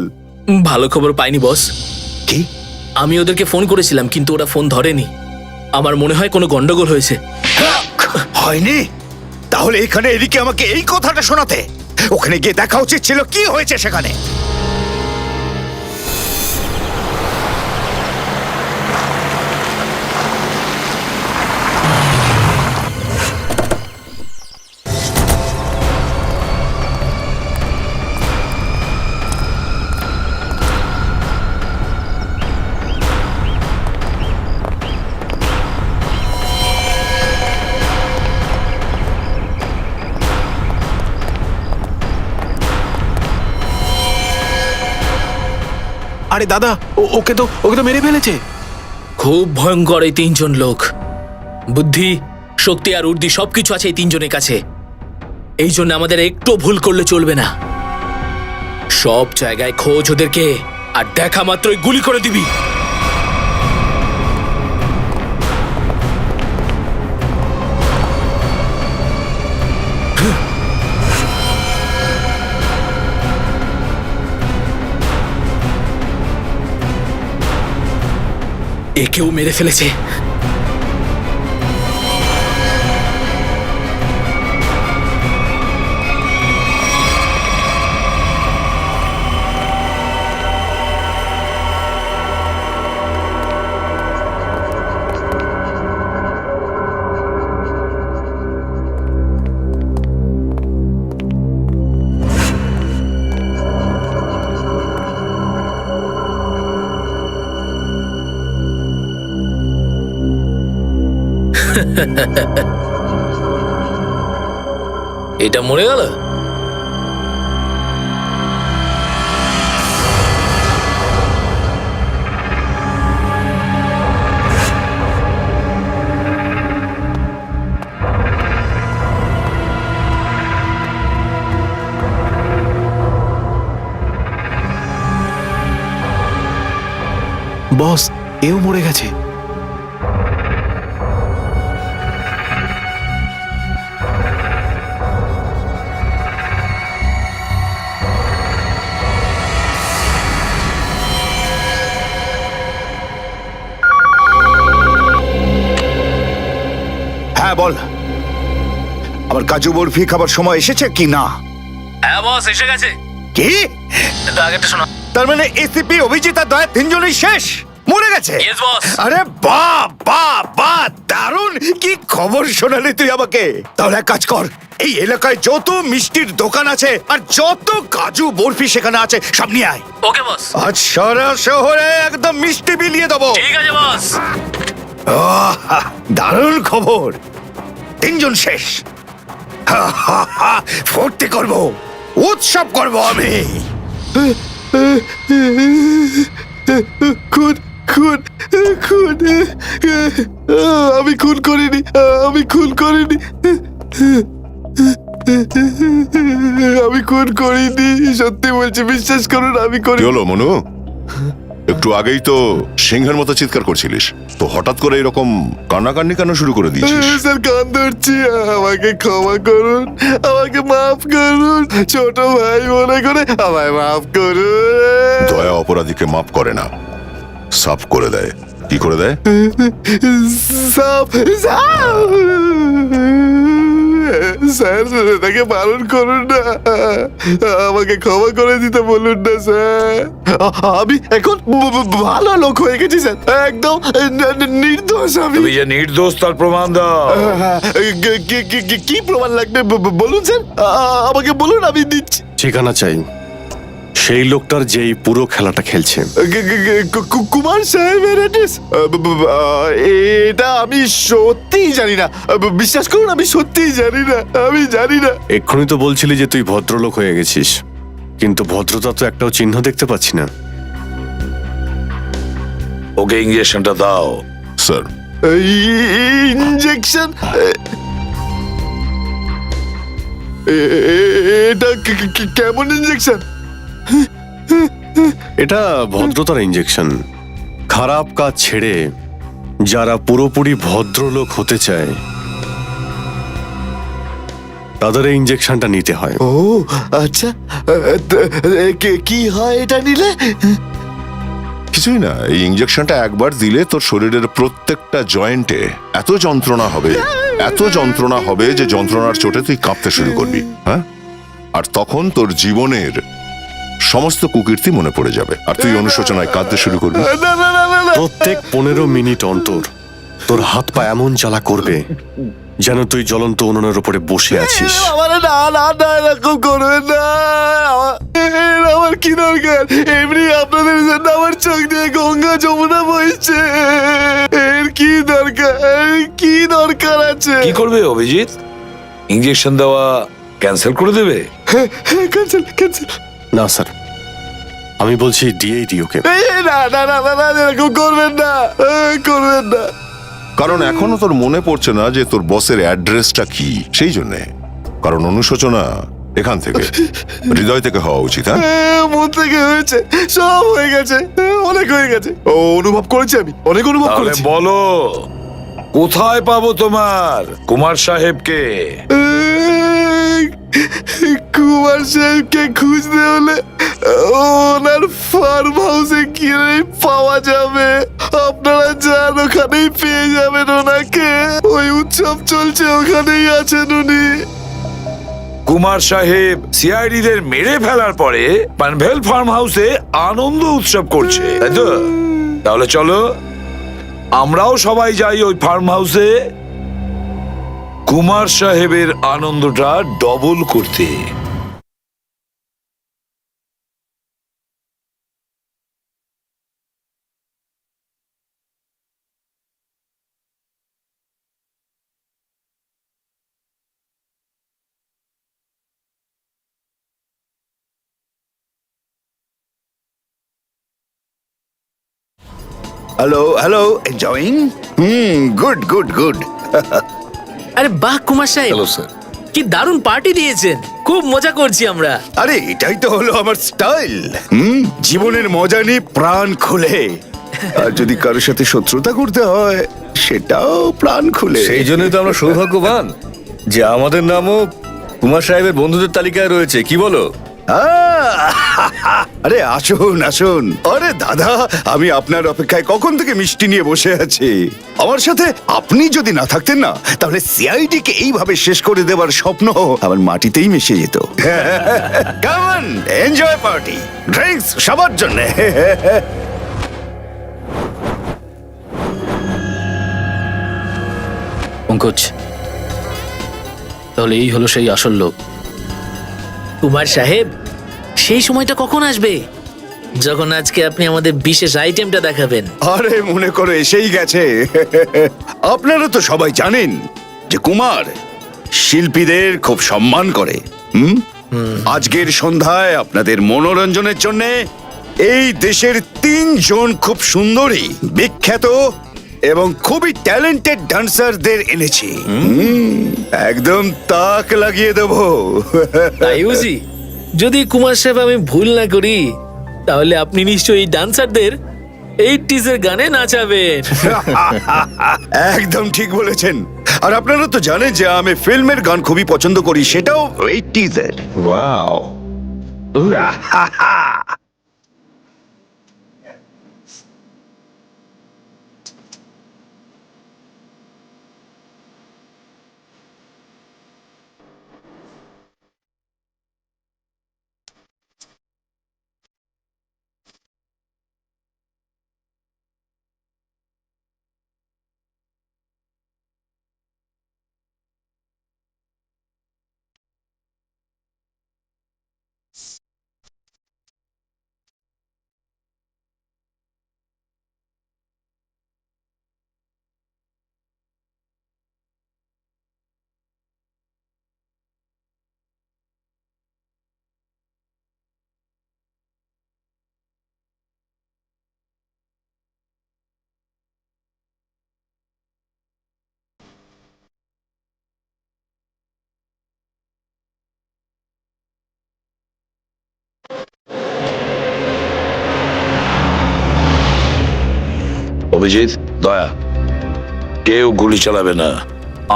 Speaker 16: ভালো খবর পাইনি বস।
Speaker 13: কি?
Speaker 16: আমি ওদেরকে ফোন করেছিলাম কিন্তু ওরা ফোন ধরেনি। আমার মনে হয় কোনো গন্ডগোল হয়েছে।
Speaker 13: হয়নি? তাহলে এখানে এদিকে আমাকে এই কথাটা শোনাতে? ওখানে গিয়ে দেখা উচিত ছিল কি হয়েছে সেখানে।
Speaker 16: আরে দাদা, ওকে তো মেরে ফেলেছে। খুব ভয়ঙ্কর এই তিনজন লোক। বুদ্ধি, শক্তি আর উর্দি সবকিছু আছে এই তিনজনের কাছে। এই জন্য আমাদের একটু ভুল করলে চলবে না। সব জায়গায় খোঁজ ওদেরকে, আর দেখা মাত্রই গুলি করে দিবি। একেও মেরে ফেলেছে। এটা মরে গেল। বস, এও মরে গেছে।
Speaker 13: হ্যাঁ বল, আমার কাজু বরফি খাবার সময় এসেছে কি না?
Speaker 16: হ্যাঁ বস, এসে গেছে।
Speaker 13: কি?
Speaker 16: আগেরটা শোনা।
Speaker 13: তার মানে এসিপি অভিজিৎ আর দয়া তিনজনই শেষ, মরে গেছে?
Speaker 16: Yes, boss.
Speaker 13: আরে বাহ বাহ বাহ, দারুণ! কি খবর শোনালি তুই আমাকে। তাহলে এক কাজ কর, এই এলাকায় যত মিষ্টির দোকান আছে আর যত কাজু বরফি সেখানে আছে সব নিয়ে আয়।
Speaker 16: ওকে বস।
Speaker 13: আজ সারা শহরে একদম মিষ্টি বিলিয়ে দেবো।
Speaker 16: ঠিক আছে বস।
Speaker 13: দারুণ খবর, তিনজন শেষ। ফুর্তি করব, উৎসব করব আমি। খুন খুন খুন, আমি খুন করিনি, আমি খুন করিনি, আমি খুন করিনি, সত্যি বলছি, বিশ্বাস করুন আমি করি।
Speaker 7: কি হলো মনু? একটু আগেই তো সিংহের মতো চিৎকার করছিলিস, তো হঠাৎ করে এরকম কান্নাকান্নি কেন শুরু করে দিয়েছিস?
Speaker 13: স্যার কান ধরছি, আমাকে ক্ষমা করুন, আমাকে মাফ করুন, ছোট ভাই মনে করে আমায় মাফ করুন।
Speaker 7: দয়া অপরাধীকে মাফ করে না, সাফ করে দেয়। কি করে দেয়?
Speaker 13: সাফ সাফ। স্যার তাকে বারণ করুন না, আমাকে ক্ষমা করে দিতে বলুন না স্যার। আমি এখন ভালো লোক হয়ে গেছি স্যার, একদম নির্দোষ আমি।
Speaker 5: তুমি যে নির্দোষ তার প্রমাণ দাও।
Speaker 13: কি প্রমাণ লাগবে বলুন স্যার, আমাকে বলুন, আমি দিচ্ছি।
Speaker 14: ঠিকানা চাই, সেই লোকটার যেই পুরো খেলাটা খেলছে।
Speaker 15: কুমার সাহেবের অ্যাড্রেস? এটা আমি সত্যিই জানি না, বিশ্বাস করুন আমি সত্যিই জানি না, আমি জানি না।
Speaker 14: এক্ষুনি তো বলছিলি যে তুই ভদ্রলোক হয়ে গেছিস, কিন্তু ভদ্রতা তো একটাও চিহ্ন দেখতে পাচ্ছি না।
Speaker 5: ওকে ইঞ্জেকশনটা দাও।
Speaker 7: Sir,
Speaker 15: injection? এটা কেমন ইঞ্জেকশন?
Speaker 14: এটা ভদ্রতার ইঞ্জেকশন। খারাপ কাজ ছেড়ে যারা পুরোপুরি ভদ্রলোক হতে চায় তাদের এই ইঞ্জেকশনটা নিতে হয়।
Speaker 15: ও আচ্ছা, কি হয় এটা নিলে?
Speaker 7: কিছুই না, এই ইঞ্জেকশনটা একবার দিলে তোর শরীরের প্রত্যেকটা জয়েন্টে এত যন্ত্রণা হবে, এত যন্ত্রণা হবে যে যন্ত্রণার চোটে তুই কাঁপতে শুরু করবি। হ্যাঁ, আর তখন তোর জীবনের সমস্ত কুকীর্তি মনে পড়ে যাবে আর তুই অনুশোচনায় কাঁদতে শুরু করবি।
Speaker 14: প্রত্যেক 15 মিনিট অন্তর তোর হাত পা এমন জ্বালা করবে যেন তুই জ্বলন্ত উনুনের উপরে বসে আছিস।
Speaker 15: এরকম করবেন না, আমার কি দরকার? এমনি আপনাদের জন্য আমার চোখ দিয়ে গঙ্গা যমুনা বইছে, এর কি দরকার? কি দরকার আছে?
Speaker 5: কি করবে অভিজিৎ? ইঞ্জেকশন দেওয়া ক্যান্সেল করে দেবে?
Speaker 15: Cancel cancel?
Speaker 14: না স্যার, আমি বলছি দিয়েই দিই ওকে।
Speaker 15: না না না না, এরকম করবেন না, করবেন না।
Speaker 7: কারণ এখনো তোর মনে পড়ছে না যে তোর বসের অ্যাড্রেসটা কি, সেই জন্যে। কারণ অনুশোচনা এখান থেকে, হৃদয় থেকে হওয়া উচিত। হ্যাঁ,
Speaker 15: মন থেকে হয়েছে, সব হয়ে গেছে, অনেক হয়ে গেছে। ও অনুভব করেছি, আমি অনেক অনুভব
Speaker 5: তাহলে
Speaker 15: করেছি।
Speaker 5: বলো, কোথায় পাবো তোমার কুমার সাহেবকে?
Speaker 15: কুমার সাহেবকে খুঁজতে হলে ওনার ফার্ম হাউসে গিয়ে পাওয়া যাবে। আপনারা যান, ওখানেই পেয়ে যাবেন ওনাকে। ওই উৎসব চলছে, ওখানেই আছেন উনি।
Speaker 5: কুমার সাহেব সিআইডিদের মেরে ফেলার পরে পানভেল ফার্ম হাউসে আনন্দ উৎসব করছে, তাই তো? তাহলে চলো আমরাও সবাই যাই ওই ফার্ম হাউসে কুমার সাহেবের আনন্দটা ডবল করতে।
Speaker 13: Hello hello, enjoying? Good good good.
Speaker 16: আরে বাহ কুমার সাহেব,
Speaker 12: হ্যালো স্যার।
Speaker 16: কি দারুণ পার্টি দিয়েছেন, খুব মজা করছি আমরা।
Speaker 13: আরে এটাই তো হলো আমার স্টাইল। জীবনের মজা নিয়ে প্রাণ খুলে, আর যদি কারোর সাথে শত্রুতা করতে হয় সেটাও প্রাণ খুলে।
Speaker 6: সেই জন্যই তো আমরা সৌভাগ্যবান যে আমাদের নামও কুমার সাহেবের বন্ধুদের তালিকায় রয়েছে, কি বলো?
Speaker 13: আরে আসুন আসুন। আরে দাদা, আমি আপনার অপেক্ষায় কখন থেকে মিষ্টি নিয়ে বসে আছি। আমার সাথে আপনি যদি না থাকতেন না, তাহলে সিআইডি কে এইভাবে শেষ করে দেওয়ার স্বপ্ন আমার মাটিতেই মিশে যেত। Come on, enjoy party, drinks সবার জন্য।
Speaker 16: পঙ্কজ, তাহলে এই হলো সেই আসল লোক। কুমার সাহেব, সেই সময়টা কখন আসবে যখন আজকে আপনি আমাদের বিশেষ আইটেমটা দেখাবেন?
Speaker 13: আরে মনে করো এসেই গেছে। আপনারা তো সবাই জানেন যে কুমার শিল্পীদের খুব সম্মান করে। আজকের সন্ধ্যায় আপনাদের মনোরঞ্জনের জন্য এই দেশের 3 জন খুব সুন্দরী, বিখ্যাত এবং খুবই ট্যালেন্টেড ডান্সারদের এনেছি। একদম তাক লাগিয়ে দেবো।
Speaker 16: তাই বুঝি? যদি কুমার সাহেব আমি ভুল না করি, তাহলে আপনি নিশ্চয়ই এই ডান্সারদের 80s এর গানে নাচাবেন।
Speaker 13: একদম ঠিক বলেছেন। আর আপনারা তো জানেন যে আমি ফিল্মের গান খুবই পছন্দ করি, সেটাও 80s এর। ওয়াও।
Speaker 5: অভিজিৎ, দয়া, কেউ গুলি চালাবে না।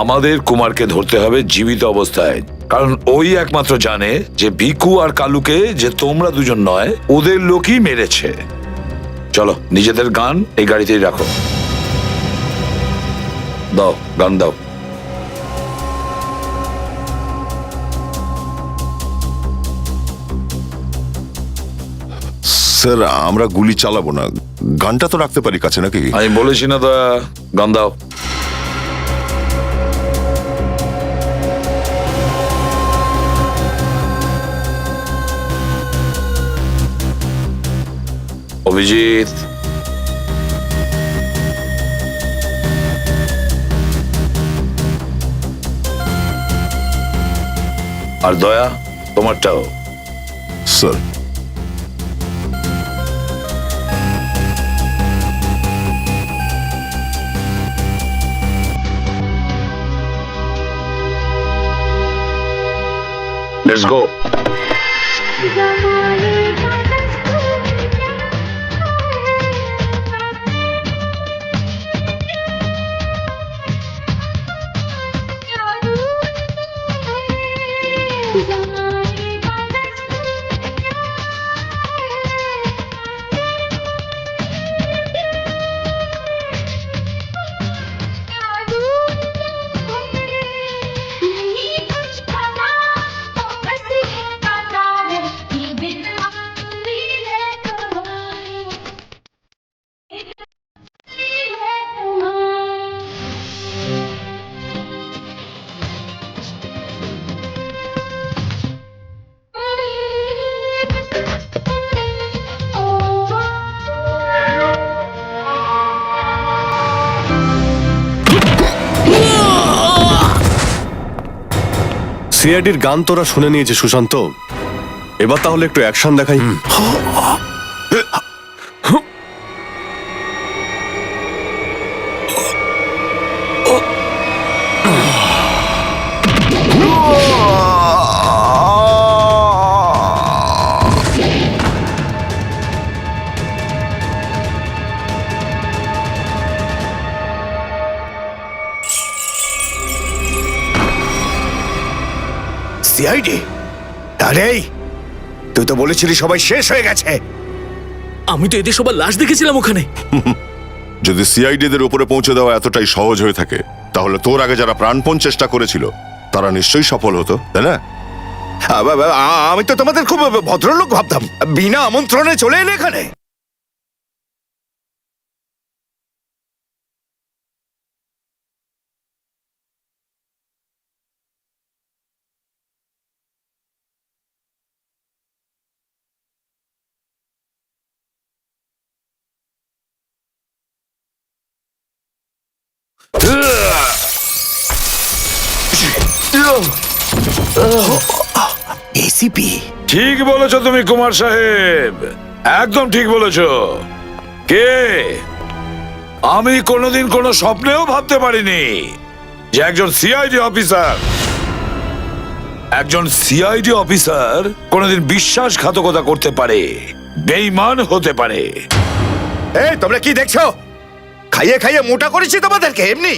Speaker 5: আমাদের কুমারকে ধরতে হবে জীবিত অবস্থায়, কারণ ওই একমাত্র জানে যে ভিকু আর কালুকে যে তোমরা দুজন নয়, ওদের লোকই মেরেছে। চলো, নিজেদের গান এই গাড়িতেই রাখো। দাও, গান দাও।
Speaker 7: স্যার, আমরা গুলি চালাবো না, গানটা তো রাখতে পারি কাছে নাকি?
Speaker 5: আমি বলেছি না দয়া, গান দাও। অভিজিৎ, আর দয়া, তোমারটাও।
Speaker 7: Sir,
Speaker 5: let's go.
Speaker 14: সিআইডির গান তোরা শুনে নিয়েছে সুশান্ত, এবার তাহলে একটু অ্যাকশন দেখাই।
Speaker 13: সিআইডি? আরে তুই তো বলেছিলি সবাই শেষ হয়ে গেছে।
Speaker 16: আমি তো এদের সবার লাশ দেখেছিলাম ওখানে।
Speaker 7: যদি সিআইডিদের উপরে পৌঁছে দেওয়া এতটাই সহজ হয়ে থাকে, তাহলে তোর আগে যারা প্রাণপণ চেষ্টা করেছিল তারা নিশ্চয়ই সফল হতো, তাই না?
Speaker 13: আমি তো তোমাদের খুব ভদ্রলোক ভাবতাম, বিনা আমন্ত্রণে চলে এলে এখানে। এসিপি,
Speaker 5: ঠিক বলেছো তুমি কুমার সাহেব, একদম ঠিক বলেছো। কে? আমি কোনোদিন কোনো স্বপ্নেও ভাবতে পারিনি যে একজন সিআইডি অফিসার কোনোদিন বিশ্বাসঘাতকতা করতে পারে, বেঈমান হতে পারে।
Speaker 13: এই তোমরা কি দেখছো? খাইয়ে খাইয়ে মোটা করেছি তোমাদেরকে এমনি।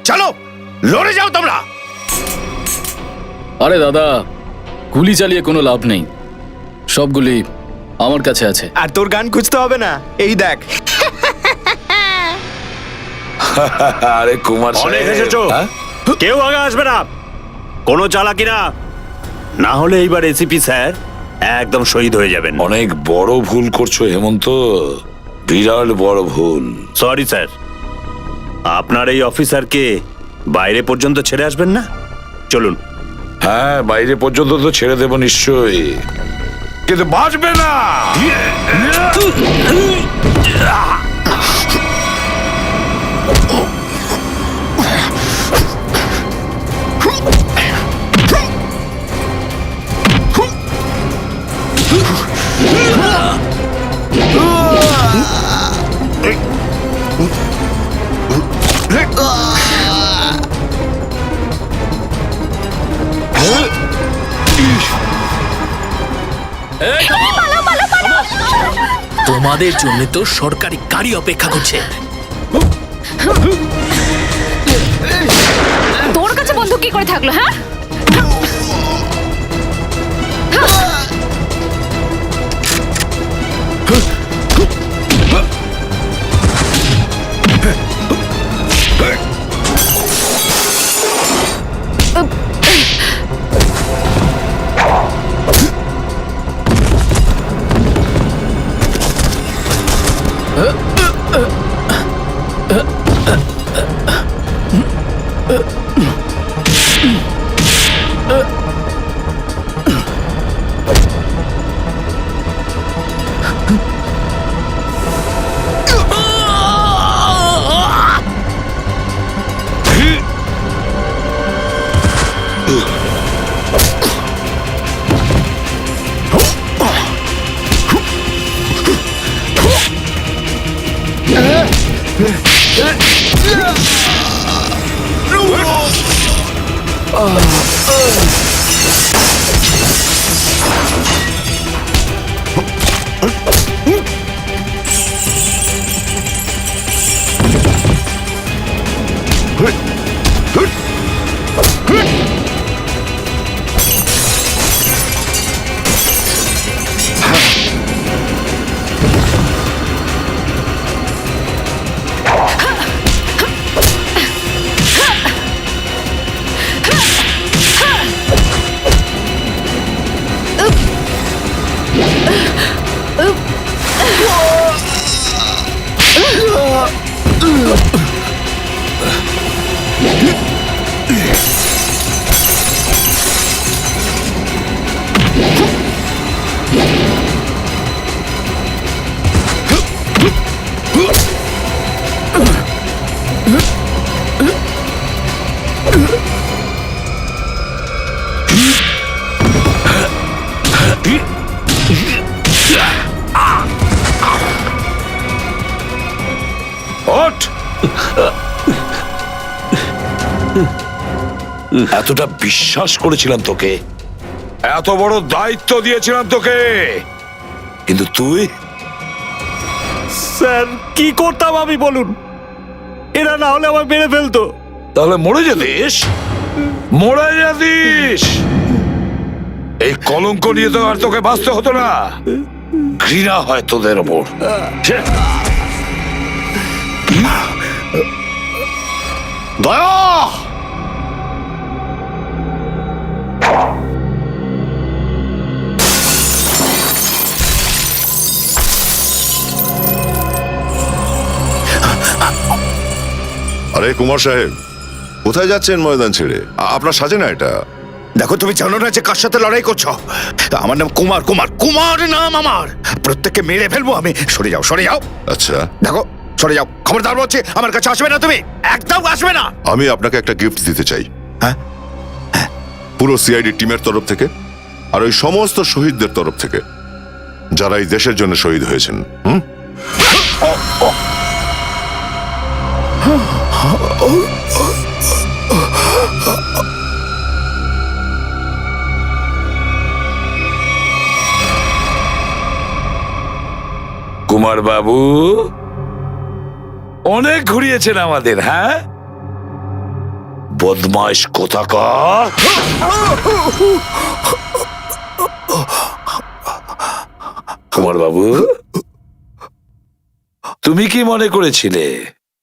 Speaker 13: চলো লড়ে যাও তোমরা।
Speaker 16: আরে দাদা, গুলি চালিয়ে কোনো লাভ নেই, সবগুলি আমার কাছে আছে।
Speaker 13: আর তোর গান খুঁজতে হবে না, এই দেখ।
Speaker 5: আরে কুমার সাহেব, হ্যাঁ?
Speaker 15: কেউ আগে আসবে না, কোনো চালাকি না, না হলে এইবার এসিপি স্যার একদম শহীদ হয়ে যাবেন।
Speaker 5: অনেক বড় ভুল করছো হেমন্ত, বিরাট বড় ভুল।
Speaker 15: সরি স্যার, আপনার এই অফিসারকে বাইরে পর্যন্ত ছেড়ে আসবেন না? চলুন।
Speaker 5: হ্যাঁ, বাইরে পর্যন্ত তো ছেড়ে দেব নিশ্চয়ই, কিন্তু বাঁচবে না।
Speaker 16: তোমাদের জন্য তো সরকারি গাড়ি অপেক্ষা করছে।
Speaker 9: তোর কাছে বন্দুক কি করে থাকলো? হ্যাঁ,
Speaker 5: এতটা বিশ্বাস করেছিলাম তোকে, এত বড় দায়িত্ব দিয়েছিলাম তোকে, কিন্তু তুই।
Speaker 15: স্যার কি করতাম আমি বলুন? এরা না হলে আমার মেরে ফেলতো।
Speaker 5: তাহলে মরে যেতিস, মরে যেতিস। এই কলঙ্ক নিয়ে তো আর তোকে বাঁচতে হতো না। ঘৃণা হয় তোদের ওপর।
Speaker 14: দয়া!
Speaker 7: আরে কুমার সাহেব, কোথায় যাচ্ছেন ময়দান ছেড়ে? আপনার সাজে না এটা।
Speaker 13: দেখো, তুমি জানো না যে কার সাথে লড়াই করছো? আমার নাম কুমার। কুমার কুমার নাম আমার। প্রত্যেককে মেরে ফেলবো আমি। সরে যাও, সরে যাও।
Speaker 7: আচ্ছা,
Speaker 13: দেখো, সরে যাও। খবরদার বলছি, আমার কাছে আসবে না তুমি, একদম আসবে না।
Speaker 7: আমি আপনাকে একটা গিফট দিতে চাই।
Speaker 13: হ্যাঁ?
Speaker 7: পুরো সিআইডি টিমের তরফ থেকে আর ওই সমস্ত শহীদদের তরফ থেকে যারা এই দেশের জন্য শহীদ হয়েছেন।
Speaker 5: কুমার বাবু অনেক ঘুরিয়েছেন আমাদের। হ্যাঁ, বদমাইশ কোথাকার। কুমার বাবু, তুমি কি মনে করেছিলে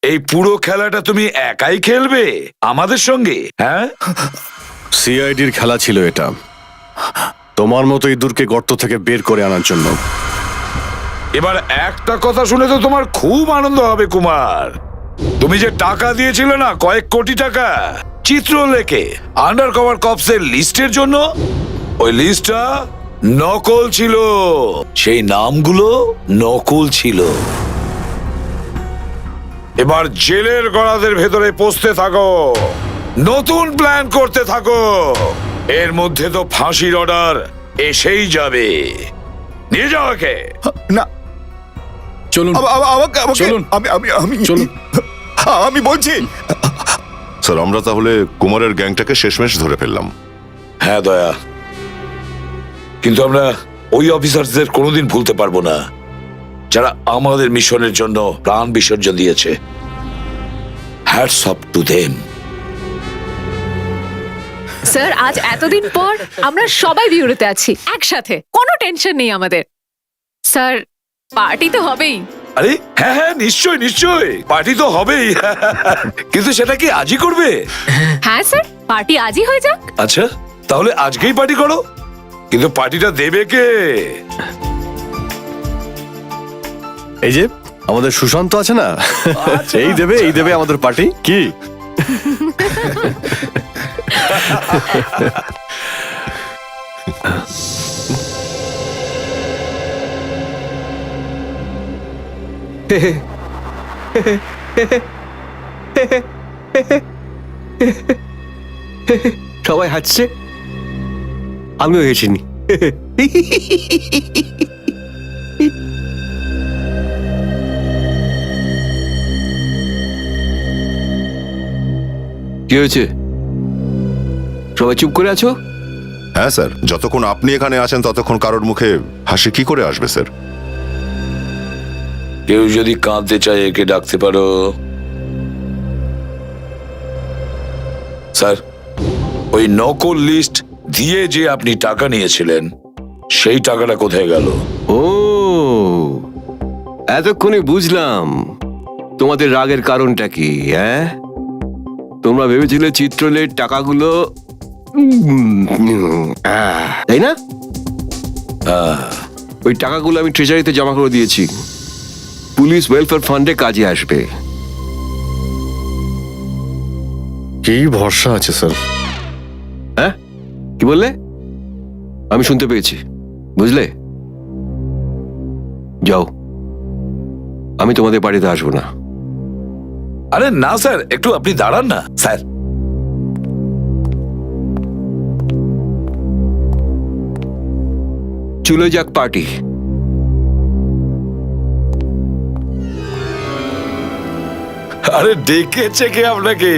Speaker 5: এই পুরো খেলাটা তুমি একাই খেলবে আমাদের সঙ্গে? হ্যাঁ,
Speaker 14: সিআইডির খেলা ছিল এটা, তোমার মতো ইঁদুরকে গর্ত থেকে বের করে আনার জন্য।
Speaker 5: এবার একটা কথা শুনে তো তোমার খুব আনন্দ হবে কুমার। তুমি যে টাকা দিয়েছিলে না, কয়েক কোটি টাকা চিত্রলেখে আন্ডার কভার কপসের লিস্টের জন্য, ওই লিস্টটা নকল ছিল। সেই নামগুলো নকল ছিল। এবার জেলের গড়াদের ভেতরে পৌঁছতে থাকো, নতুন প্ল্যান করতে থাকো। এর মধ্যে তো ফাঁসির অর্ডার এসেই যাবে। নিয়ে যাও একে।
Speaker 13: না,
Speaker 14: চলুন
Speaker 13: চলুন। আমি বলছি।
Speaker 7: স্যার, আমরা তাহলে কুমারের গ্যাংটাকে শেষমেশ ধরে ফেললাম।
Speaker 5: হ্যাঁ দয়া, কিন্তু আমরা ওই অফিসারদের কোনোদিন ভুলতে পারবো না যারা আমাদের মিশনের জন্য প্রাণ বিসর্জন দিয়েছে। Hats off to them.
Speaker 1: Sir আজ এতদিন পর আমরা সবাই বিউরোতে আছি একসাথে, কোনো টেনশন নেই আমাদের। স্যার পার্টি তো হবেই।
Speaker 5: আরে হ্যাঁ হ্যাঁ, নিশ্চয়ই নিশ্চয়ই, পার্টি তো হবেই। কিন্তু সেটা কি আজই করবে?
Speaker 1: হ্যাঁ স্যার, পার্টি আজই হয়ে যাক।
Speaker 5: আচ্ছা তাহলে আজকেই পার্টি করো, কিন্তু পার্টিটা দেবে কে?
Speaker 14: এই যে আমাদের সুশান্ত আছে না, এই দেবে আমাদের পার্টি। কি
Speaker 15: সবাই হাসছে, আমিও হেসিনি। কি হয়েছে, সবাই চুপ করে আছো?
Speaker 7: হ্যাঁ স্যার, যতক্ষণ আপনি এখানে আছেন ততক্ষণ কারোর মুখে হাসি কি করে আসবে স্যার?
Speaker 5: কেউ যদি কাঁদতে চায় একে ডাকতে পারো। স্যার, ওই নকল লিস্ট দিয়ে যে আপনি টাকা নিয়েছিলেন সেই টাকাটা কোথায় গেল?
Speaker 15: ও, এতক্ষণে বুঝলাম তোমাদের রাগের কারণটা কি। হ্যাঁ, তোমরা ভেবেছিলে চিত্রলের টাকাগুলো তাই না? ওই টাকাগুলো আমি ট্রেজারিতে জমা করে দিয়েছি, পুলিশ ওয়েলফেয়ার ফান্ডে কাজে আসবে।
Speaker 14: কি ভরসা আছে স্যার?
Speaker 15: হ্যাঁ, কি বললে? আমি শুনতে পেয়েছি, বুঝলে? যাও, আমি তোমাদের বাড়িতে আসবো না।
Speaker 5: আরে না স্যার, একটু আপনি দাঁড়ান না স্যার।
Speaker 15: চলে যাক পার্টি।
Speaker 5: আরে ডেকেছে কে আপনাকে?